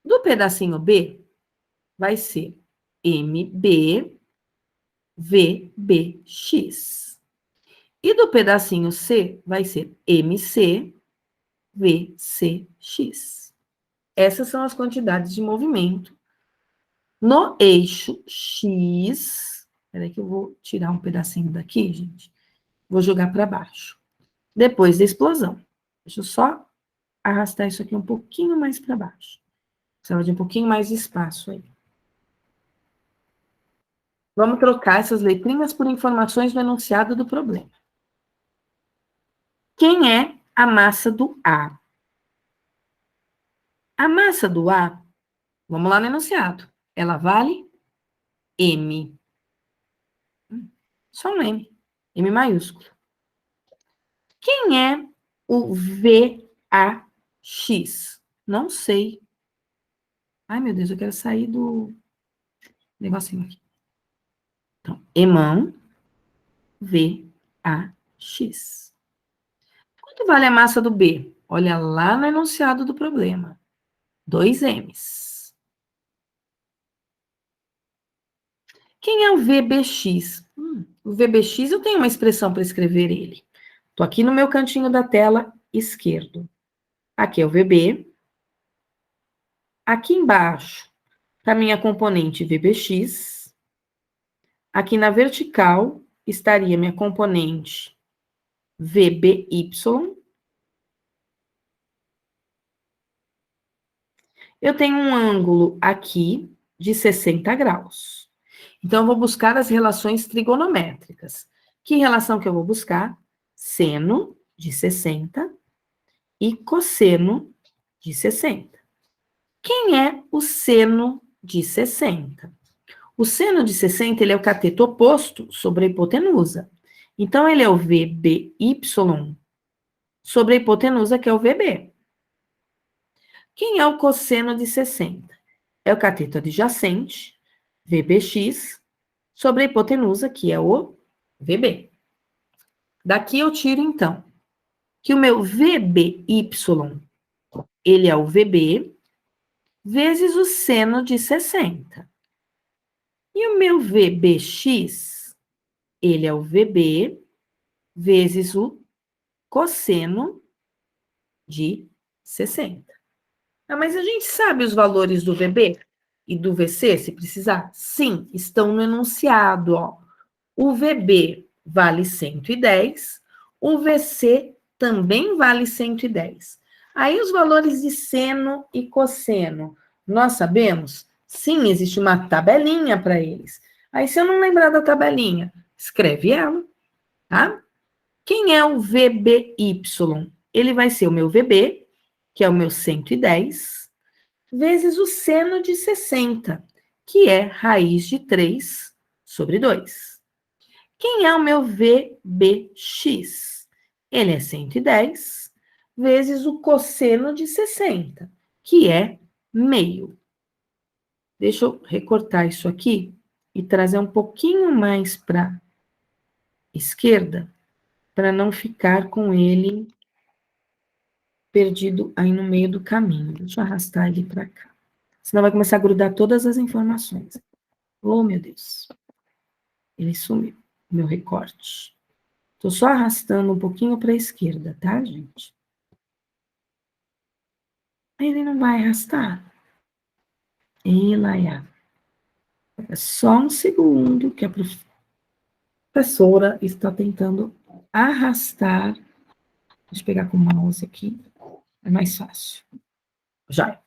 Do pedacinho B, vai ser MBVBX. E do pedacinho C, vai ser MCVCX. Essas são as quantidades de movimento no eixo X. Espera aí que eu vou tirar um pedacinho daqui, gente. Vou jogar para baixo. Depois da explosão. Deixa eu só arrastar isso aqui um pouquinho mais para baixo. Precisava de um pouquinho mais de espaço aí. Vamos trocar essas letrinhas por informações do enunciado do problema. Quem é a massa do A? A massa do A, vamos lá no enunciado, ela vale M. Só um M. M maiúsculo. Quem é o VAX? Não sei. Ai, meu Deus, eu quero sair do negocinho aqui. Então, Emão, VAX. Quanto vale a massa do B? Olha lá no enunciado do problema. 2 M's. Quem é o VBX? O VBX, eu tenho uma expressão para escrever ele. Estou aqui no meu cantinho da tela esquerdo. Aqui é o VB. Aqui embaixo está a minha componente VBX. Aqui na vertical estaria minha componente VBY. Eu tenho um ângulo aqui de 60 graus. Então, eu vou buscar as relações trigonométricas. Que relação que eu vou buscar? Seno de 60 e cosseno de 60. Quem é o seno de 60? O seno de 60, ele é o cateto oposto sobre a hipotenusa. Então, ele é o VBY sobre a hipotenusa, que é o VB. Quem é o cosseno de 60? É o cateto adjacente, VBX, sobre a hipotenusa, que é o VB. Daqui eu tiro, então, que o meu VBY, ele é o VB, vezes o seno de 60. E o meu VBX, ele é o VB, vezes o cosseno de 60. Ah, mas a gente sabe os valores do VB e do VC, se precisar? Sim, estão no enunciado, ó. O VB vale 110, o VC também vale 110. Aí os valores de seno e cosseno, nós sabemos? Sim, existe uma tabelinha para eles. Aí, se eu não lembrar da tabelinha, escreve ela, tá? Quem é o VBY? Ele vai ser o meu VB, que é o meu 110, vezes o seno de 60, que é raiz de 3 sobre 2. Quem é o meu VBX? Ele é 110 vezes o cosseno de 60, que é meio. Deixa eu recortar isso aqui e trazer um pouquinho mais para a esquerda, para não ficar com ele perdido aí no meio do caminho. Deixa eu arrastar ele para cá. Senão vai começar a grudar todas as informações. Oh, meu Deus. Ele sumiu, meu recorte. Estou só arrastando um pouquinho para a esquerda, tá, gente? Ele não vai arrastar. E Laia. É só um segundo que a professora está tentando arrastar. Deixa eu pegar com o mouse aqui. É mais fácil. Já.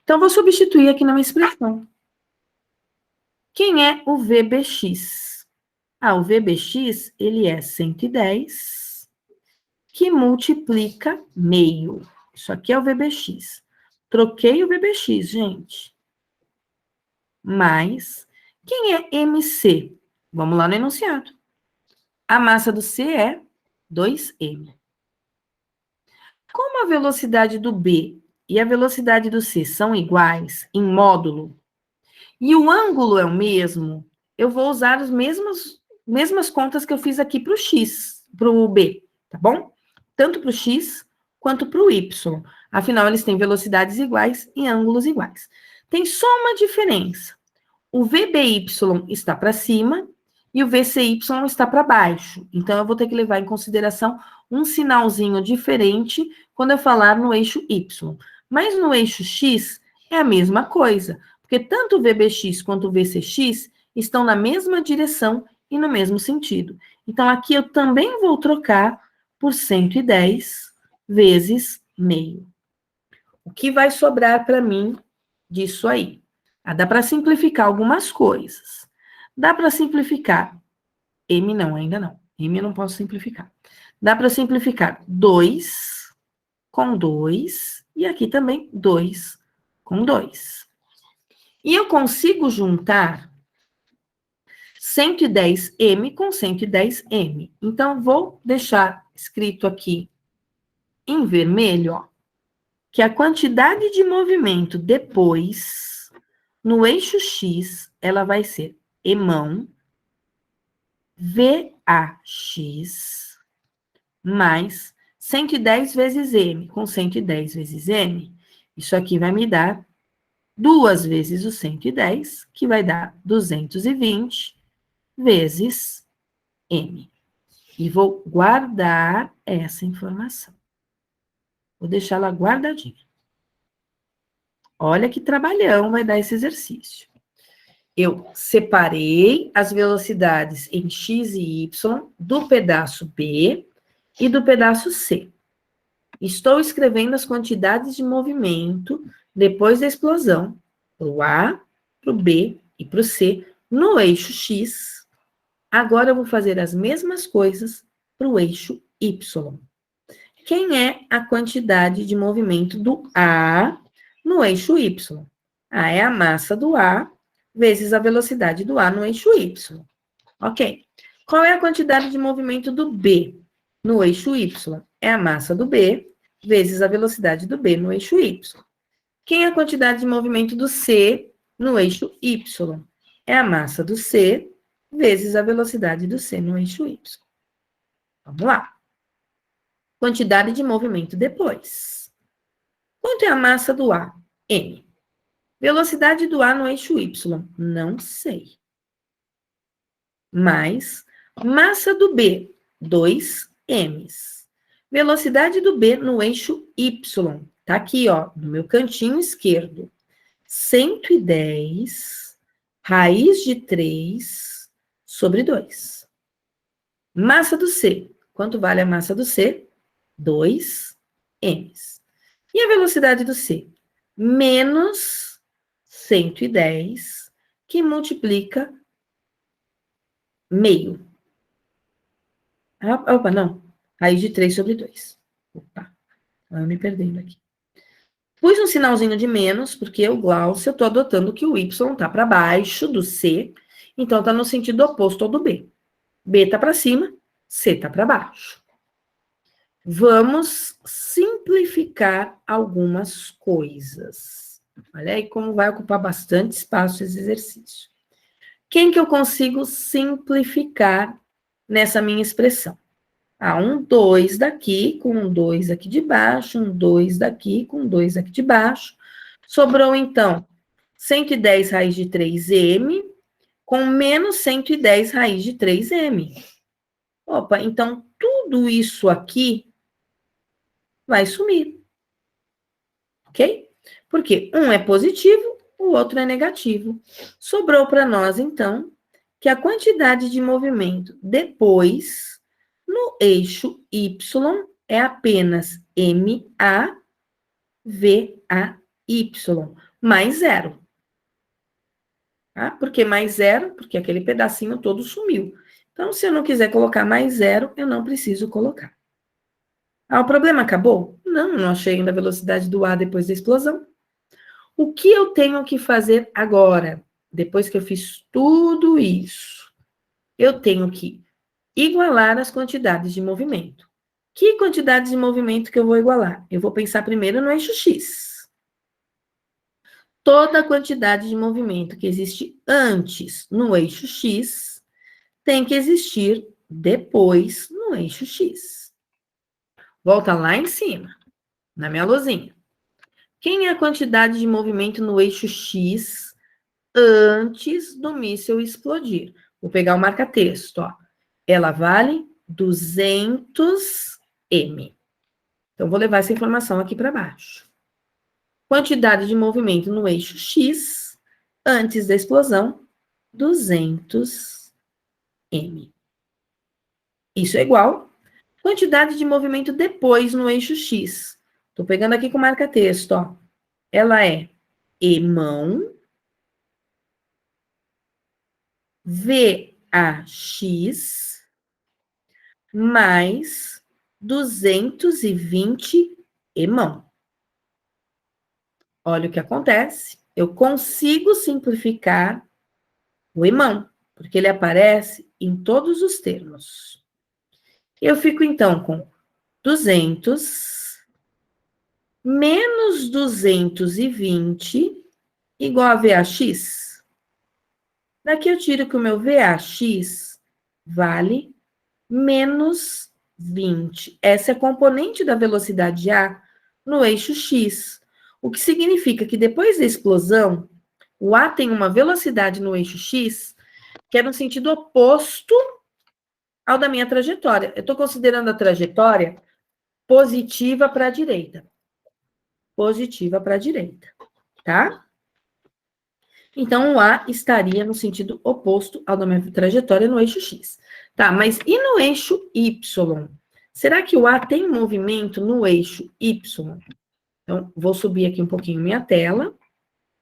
Então, vou substituir aqui na minha expressão. Quem é o VBX? O VBX, ele é 110 que multiplica meio. Isso aqui é o VBX. Troquei o VBX, gente. Mais, quem é MC? Vamos lá no enunciado. A massa do C é 2m. Como a velocidade do B e a velocidade do C são iguais em módulo, e o ângulo é o mesmo, eu vou usar as mesmas contas que eu fiz aqui para o X, para o B, tá bom? Tanto para o X quanto para o Y. Afinal, eles têm velocidades iguais e ângulos iguais. Tem só uma diferença. O VBY está para cima e o VCY está para baixo. Então, eu vou ter que levar em consideração um sinalzinho diferente quando eu falar no eixo Y. Mas no eixo X é a mesma coisa, porque tanto o VBX quanto o VCX estão na mesma direção e no mesmo sentido. Então, aqui eu também vou trocar por 110 vezes meio. O que vai sobrar para mim disso aí? Dá para simplificar algumas coisas. Dá para simplificar. M não, ainda não. M eu não posso simplificar. Dá para simplificar 2 com 2. E aqui também 2 com 2. E eu consigo juntar 110M com 110M. Então, vou deixar escrito aqui em vermelho, ó, que a quantidade de movimento depois, no eixo X, ela vai ser emão VAX mais 110 vezes M. Com 110 vezes M, isso aqui vai me dar 2 vezes o 110, que vai dar 220 vezes M. E vou guardar essa informação. Vou deixar ela guardadinha. Olha que trabalhão vai dar esse exercício. Eu separei as velocidades em x e y do pedaço B e do pedaço C. Estou escrevendo as quantidades de movimento depois da explosão, para o A, para o B e para o C, no eixo X. Agora eu vou fazer as mesmas coisas para o eixo Y. Quem é a quantidade de movimento do A no eixo Y? A é a massa do A vezes a velocidade do A no eixo Y. Ok. Qual é a quantidade de movimento do B no eixo Y? É a massa do B vezes a velocidade do B no eixo Y. Quem é a quantidade de movimento do C no eixo Y? É a massa do C vezes a velocidade do C no eixo Y. Vamos lá. Quantidade de movimento depois. Quanto é a massa do A? M. Velocidade do A no eixo Y? Não sei. Mais massa do B? 2m. Velocidade do B no eixo Y? Tá aqui, ó, no meu cantinho esquerdo. 110 raiz de 3 sobre 2. Massa do C. Quanto vale a massa do C? 2m. E a velocidade do C? Menos 110, que multiplica meio. Opa, não. Raiz de 3 sobre 2. Opa, eu me perdendo aqui. Pus um sinalzinho de menos, porque eu, Glaucia, estou adotando que o Y está para baixo do C, então está no sentido oposto ao do B. B está para cima, C está para baixo. Vamos simplificar algumas coisas. Olha aí como vai ocupar bastante espaço esse exercício. Quem que eu consigo simplificar nessa minha expressão? Um 2 daqui, com um 2 aqui de baixo, um 2 daqui, com um 2 aqui de baixo. Sobrou, então, 110 raiz de 3m, com menos 110 raiz de 3m. Opa, então, tudo isso aqui vai sumir. Ok? Porque um é positivo, o outro é negativo. Sobrou para nós, então, que a quantidade de movimento depois, no eixo Y, é apenas MA VAY, mais zero. Tá? Por que mais zero? Porque aquele pedacinho todo sumiu. Então, se eu não quiser colocar mais zero, eu não preciso colocar. O problema acabou? Não, não achei ainda a velocidade do A depois da explosão. O que eu tenho que fazer agora, depois que eu fiz tudo isso? Eu tenho que igualar as quantidades de movimento. Que quantidade de movimento que eu vou igualar? Eu vou pensar primeiro no eixo X. Toda a quantidade de movimento que existe antes no eixo X tem que existir depois no eixo X. Volta lá em cima, na minha luzinha. Quem é a quantidade de movimento no eixo X antes do míssil explodir? Vou pegar o marca-texto, ó. Ela vale 200m. Então, vou levar essa informação aqui para baixo. Quantidade de movimento no eixo X antes da explosão, 200m. Isso é igual quantidade de movimento depois no eixo X. Estou pegando aqui com marca-texto, ó. Ela é emão VAX mais 220 emão. Olha o que acontece. Eu consigo simplificar o emão, porque ele aparece em todos os termos. Eu fico, então, com 200 menos 220 igual a VAX. Daqui eu tiro que o meu VAX vale menos 20. Essa é a componente da velocidade A no eixo X. O que significa que depois da explosão, o A tem uma velocidade no eixo X que é no sentido oposto ao da minha trajetória. Eu estou considerando a trajetória positiva para a direita. Positiva para a direita, tá? Então, o A estaria no sentido oposto ao da minha trajetória no eixo X. Tá, mas e no eixo Y? Será que o A tem movimento no eixo Y? Então, vou subir aqui um pouquinho minha tela.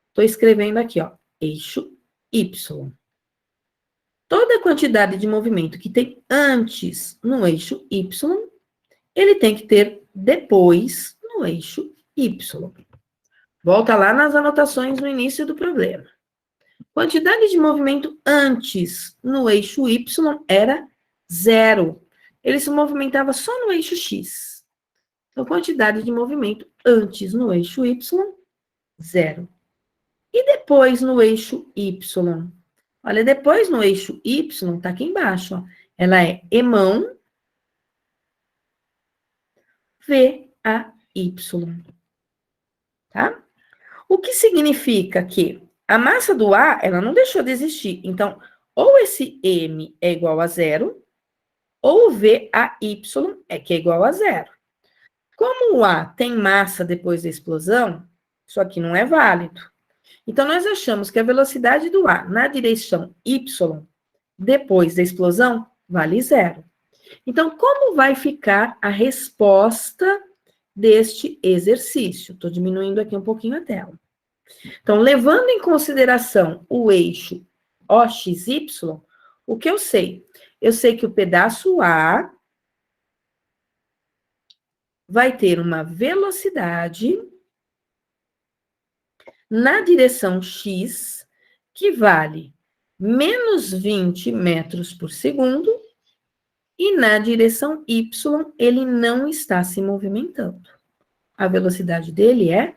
Estou escrevendo aqui, ó, eixo Y. Toda a quantidade de movimento que tem antes no eixo Y, ele tem que ter depois no eixo Y. Volta lá nas anotações no início do problema. Quantidade de movimento antes no eixo Y era zero. Ele se movimentava só no eixo X. Então, quantidade de movimento antes no eixo Y, zero. E depois no eixo Y? Olha, depois no eixo Y, tá aqui embaixo, ó. Ela é emão VAY. Tá? O que significa que a massa do A, ela não deixou de existir. Então, ou esse M é igual a zero, ou o VAY é que é igual a zero. Como o A tem massa depois da explosão, isso aqui não é válido. Então, nós achamos que a velocidade do A na direção Y, depois da explosão, vale zero. Então, como vai ficar a resposta deste exercício? Estou diminuindo aqui um pouquinho a tela. Então, levando em consideração o eixo OXY, o que eu sei? Eu sei que o pedaço A vai ter uma velocidade na direção x, que vale menos 20 metros por segundo, e na direção y, ele não está se movimentando. A velocidade dele é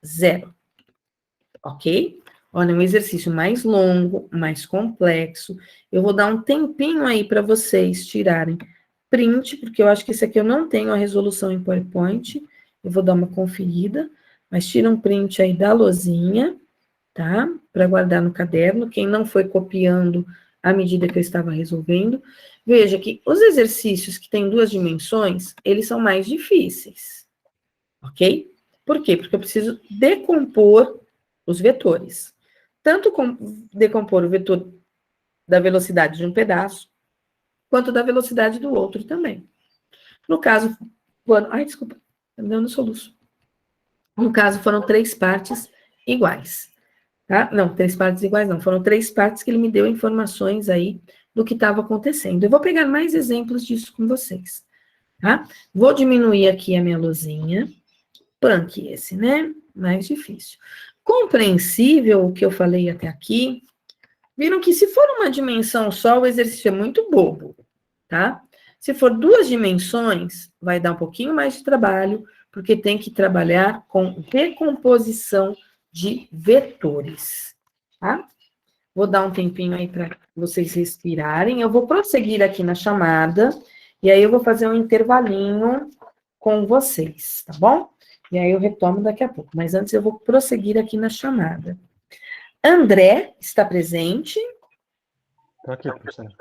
0. Ok? Olha, um exercício mais longo, mais complexo. Eu vou dar um tempinho aí para vocês tirarem print, porque eu acho que esse aqui eu não tenho a resolução em PowerPoint. Eu vou dar uma conferida, mas tira um print aí da lousinha, tá? Para guardar no caderno. Quem não foi copiando à medida que eu estava resolvendo. Veja que os exercícios que têm 2 dimensões, eles são mais difíceis, ok? Por quê? Porque eu preciso decompor os vetores. Tanto decompor o vetor da velocidade de um pedaço, quanto da velocidade do outro também. No caso, desculpa, tá me dando soluço. No caso, foram 3 partes iguais. Tá? Não, 3 partes iguais não, foram 3 partes que ele me deu informações aí do que estava acontecendo. Eu vou pegar mais exemplos disso com vocês, tá? Vou diminuir aqui a minha luzinha, punk esse, né? Mais difícil. Compreensível o que eu falei até aqui. Viram que se for uma dimensão só, o exercício é muito bobo, tá? Se for 2 dimensões, vai dar um pouquinho mais de trabalho, porque tem que trabalhar com decomposição de vetores, tá? Vou dar um tempinho aí para vocês respirarem. Eu vou prosseguir aqui na chamada, e aí eu vou fazer um intervalinho com vocês, tá bom? E aí eu retomo daqui a pouco, mas antes eu vou prosseguir aqui na chamada. André está presente? Tô aqui, professora.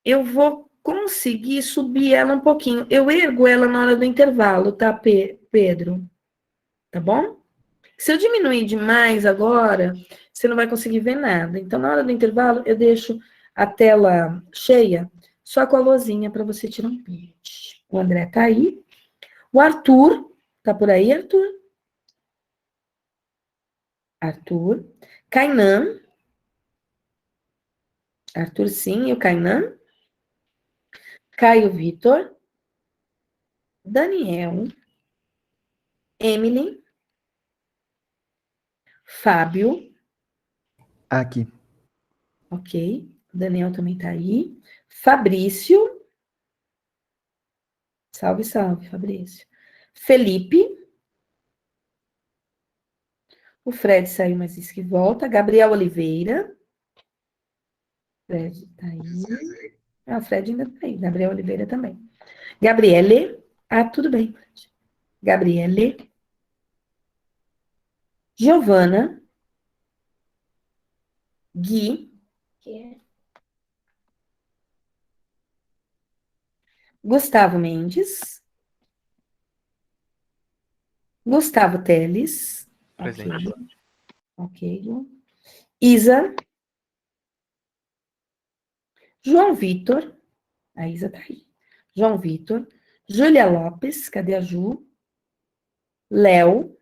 Eu vou conseguir subir ela um pouquinho. Eu ergo ela na hora do intervalo, tá, Pedro? Tá bom? Se eu diminuir demais agora, você não vai conseguir ver nada. Então, na hora do intervalo, eu deixo a tela cheia, só com a luzinha para você tirar um print. O André tá aí. O Arthur, tá por aí, Arthur? Arthur. Kainan. Arthur, sim. E o Kainan? Caio Vitor. Daniel. Emily. Fábio. Aqui. Ok. O Daniel também tá aí. Fabrício. Salve, salve, Fabrício. Felipe. O Fred saiu, mas disse que volta. Gabriel Oliveira. Fred tá aí. Ah, o Fred ainda tá aí. Gabriel Oliveira também. Gabriele. Ah, tudo bem. Gabriele. Giovana. Gui. Gustavo Mendes. Gustavo Teles. Presente. Ok. Isa. João Vitor. A Isa tá aí. João Vitor. Júlia Lopes. Cadê a Ju? Léo.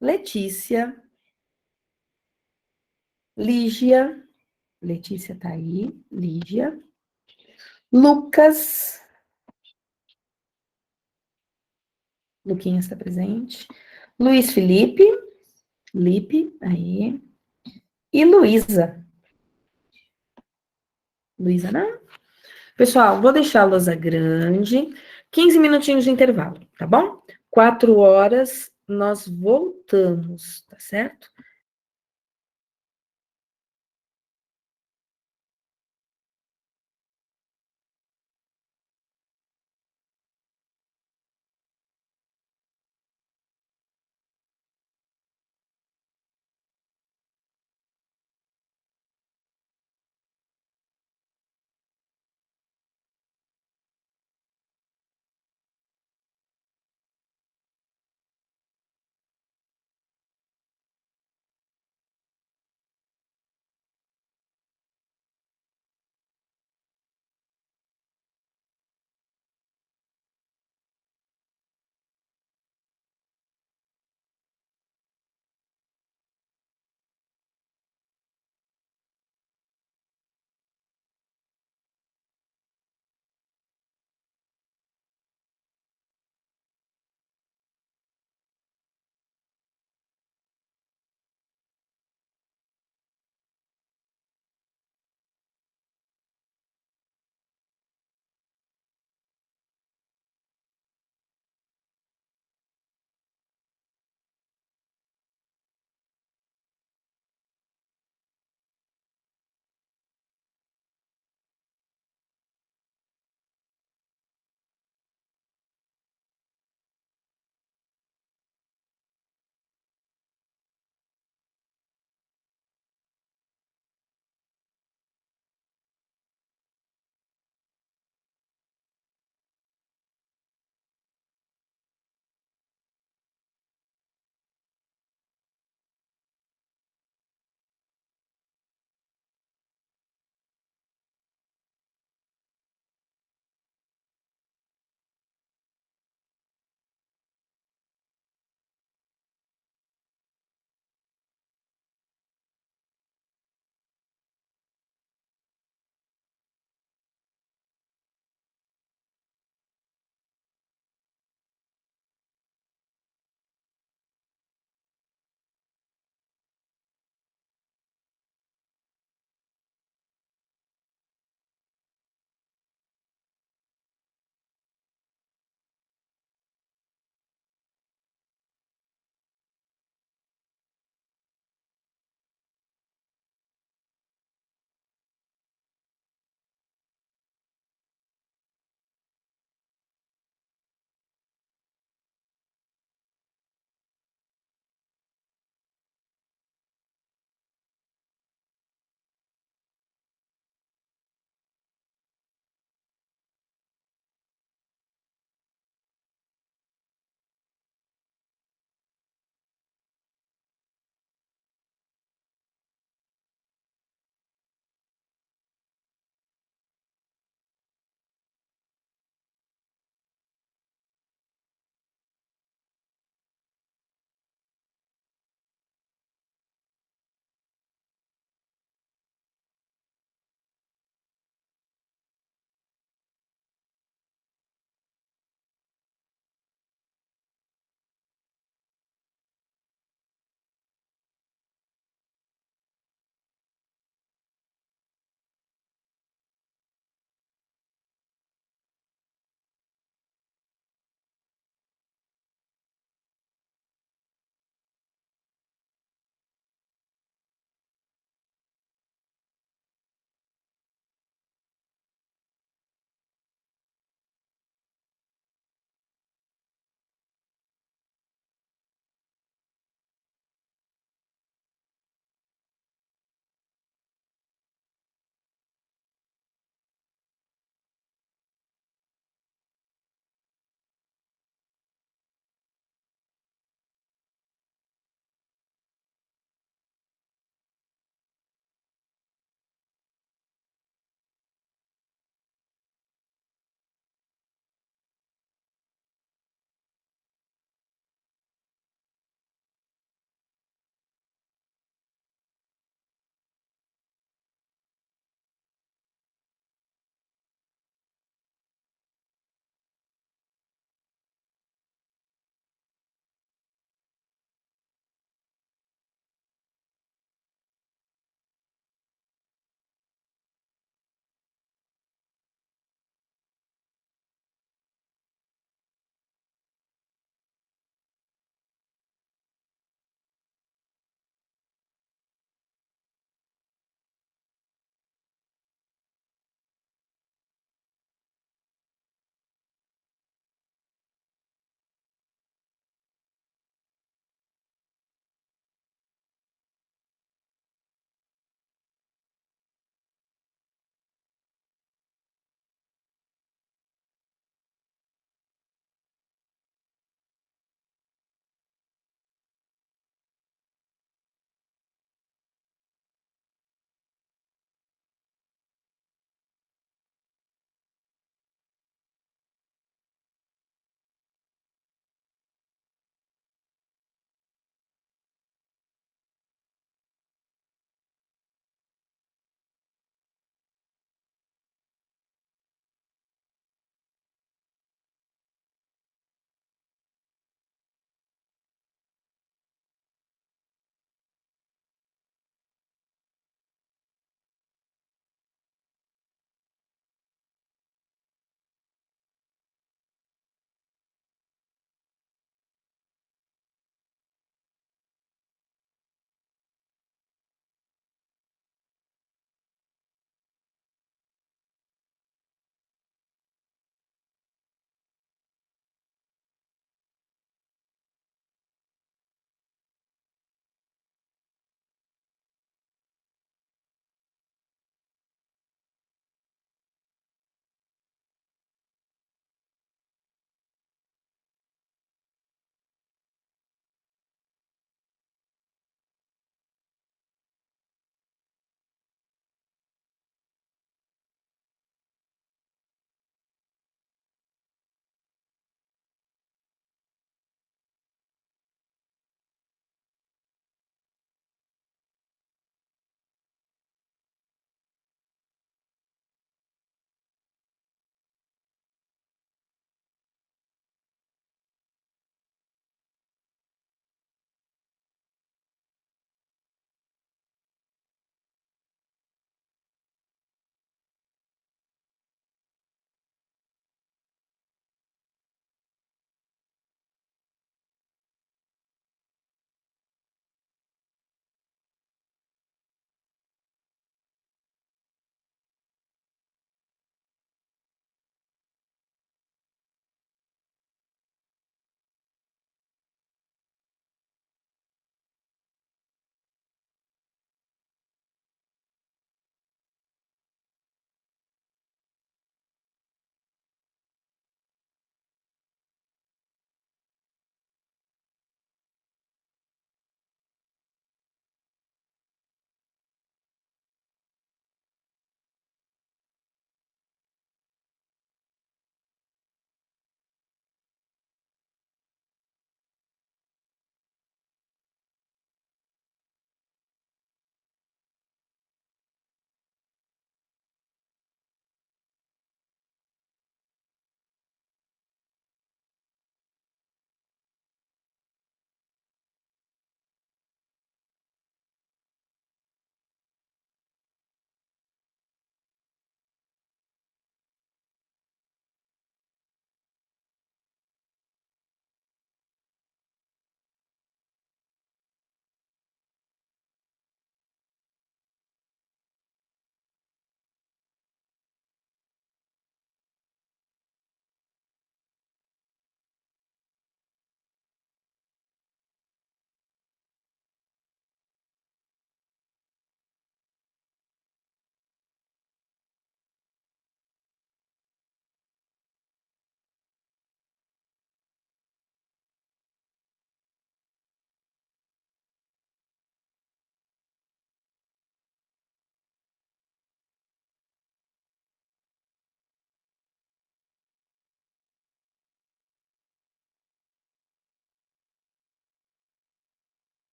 Letícia. Lígia. Letícia tá aí. Lígia. Lucas. Luquinha está presente. Luiz Felipe. Lipe, aí. E Luísa. Luísa, não? Pessoal, vou deixar a lousa grande. 15 minutinhos de intervalo, tá bom? 4 horas, nós voltamos, tá certo?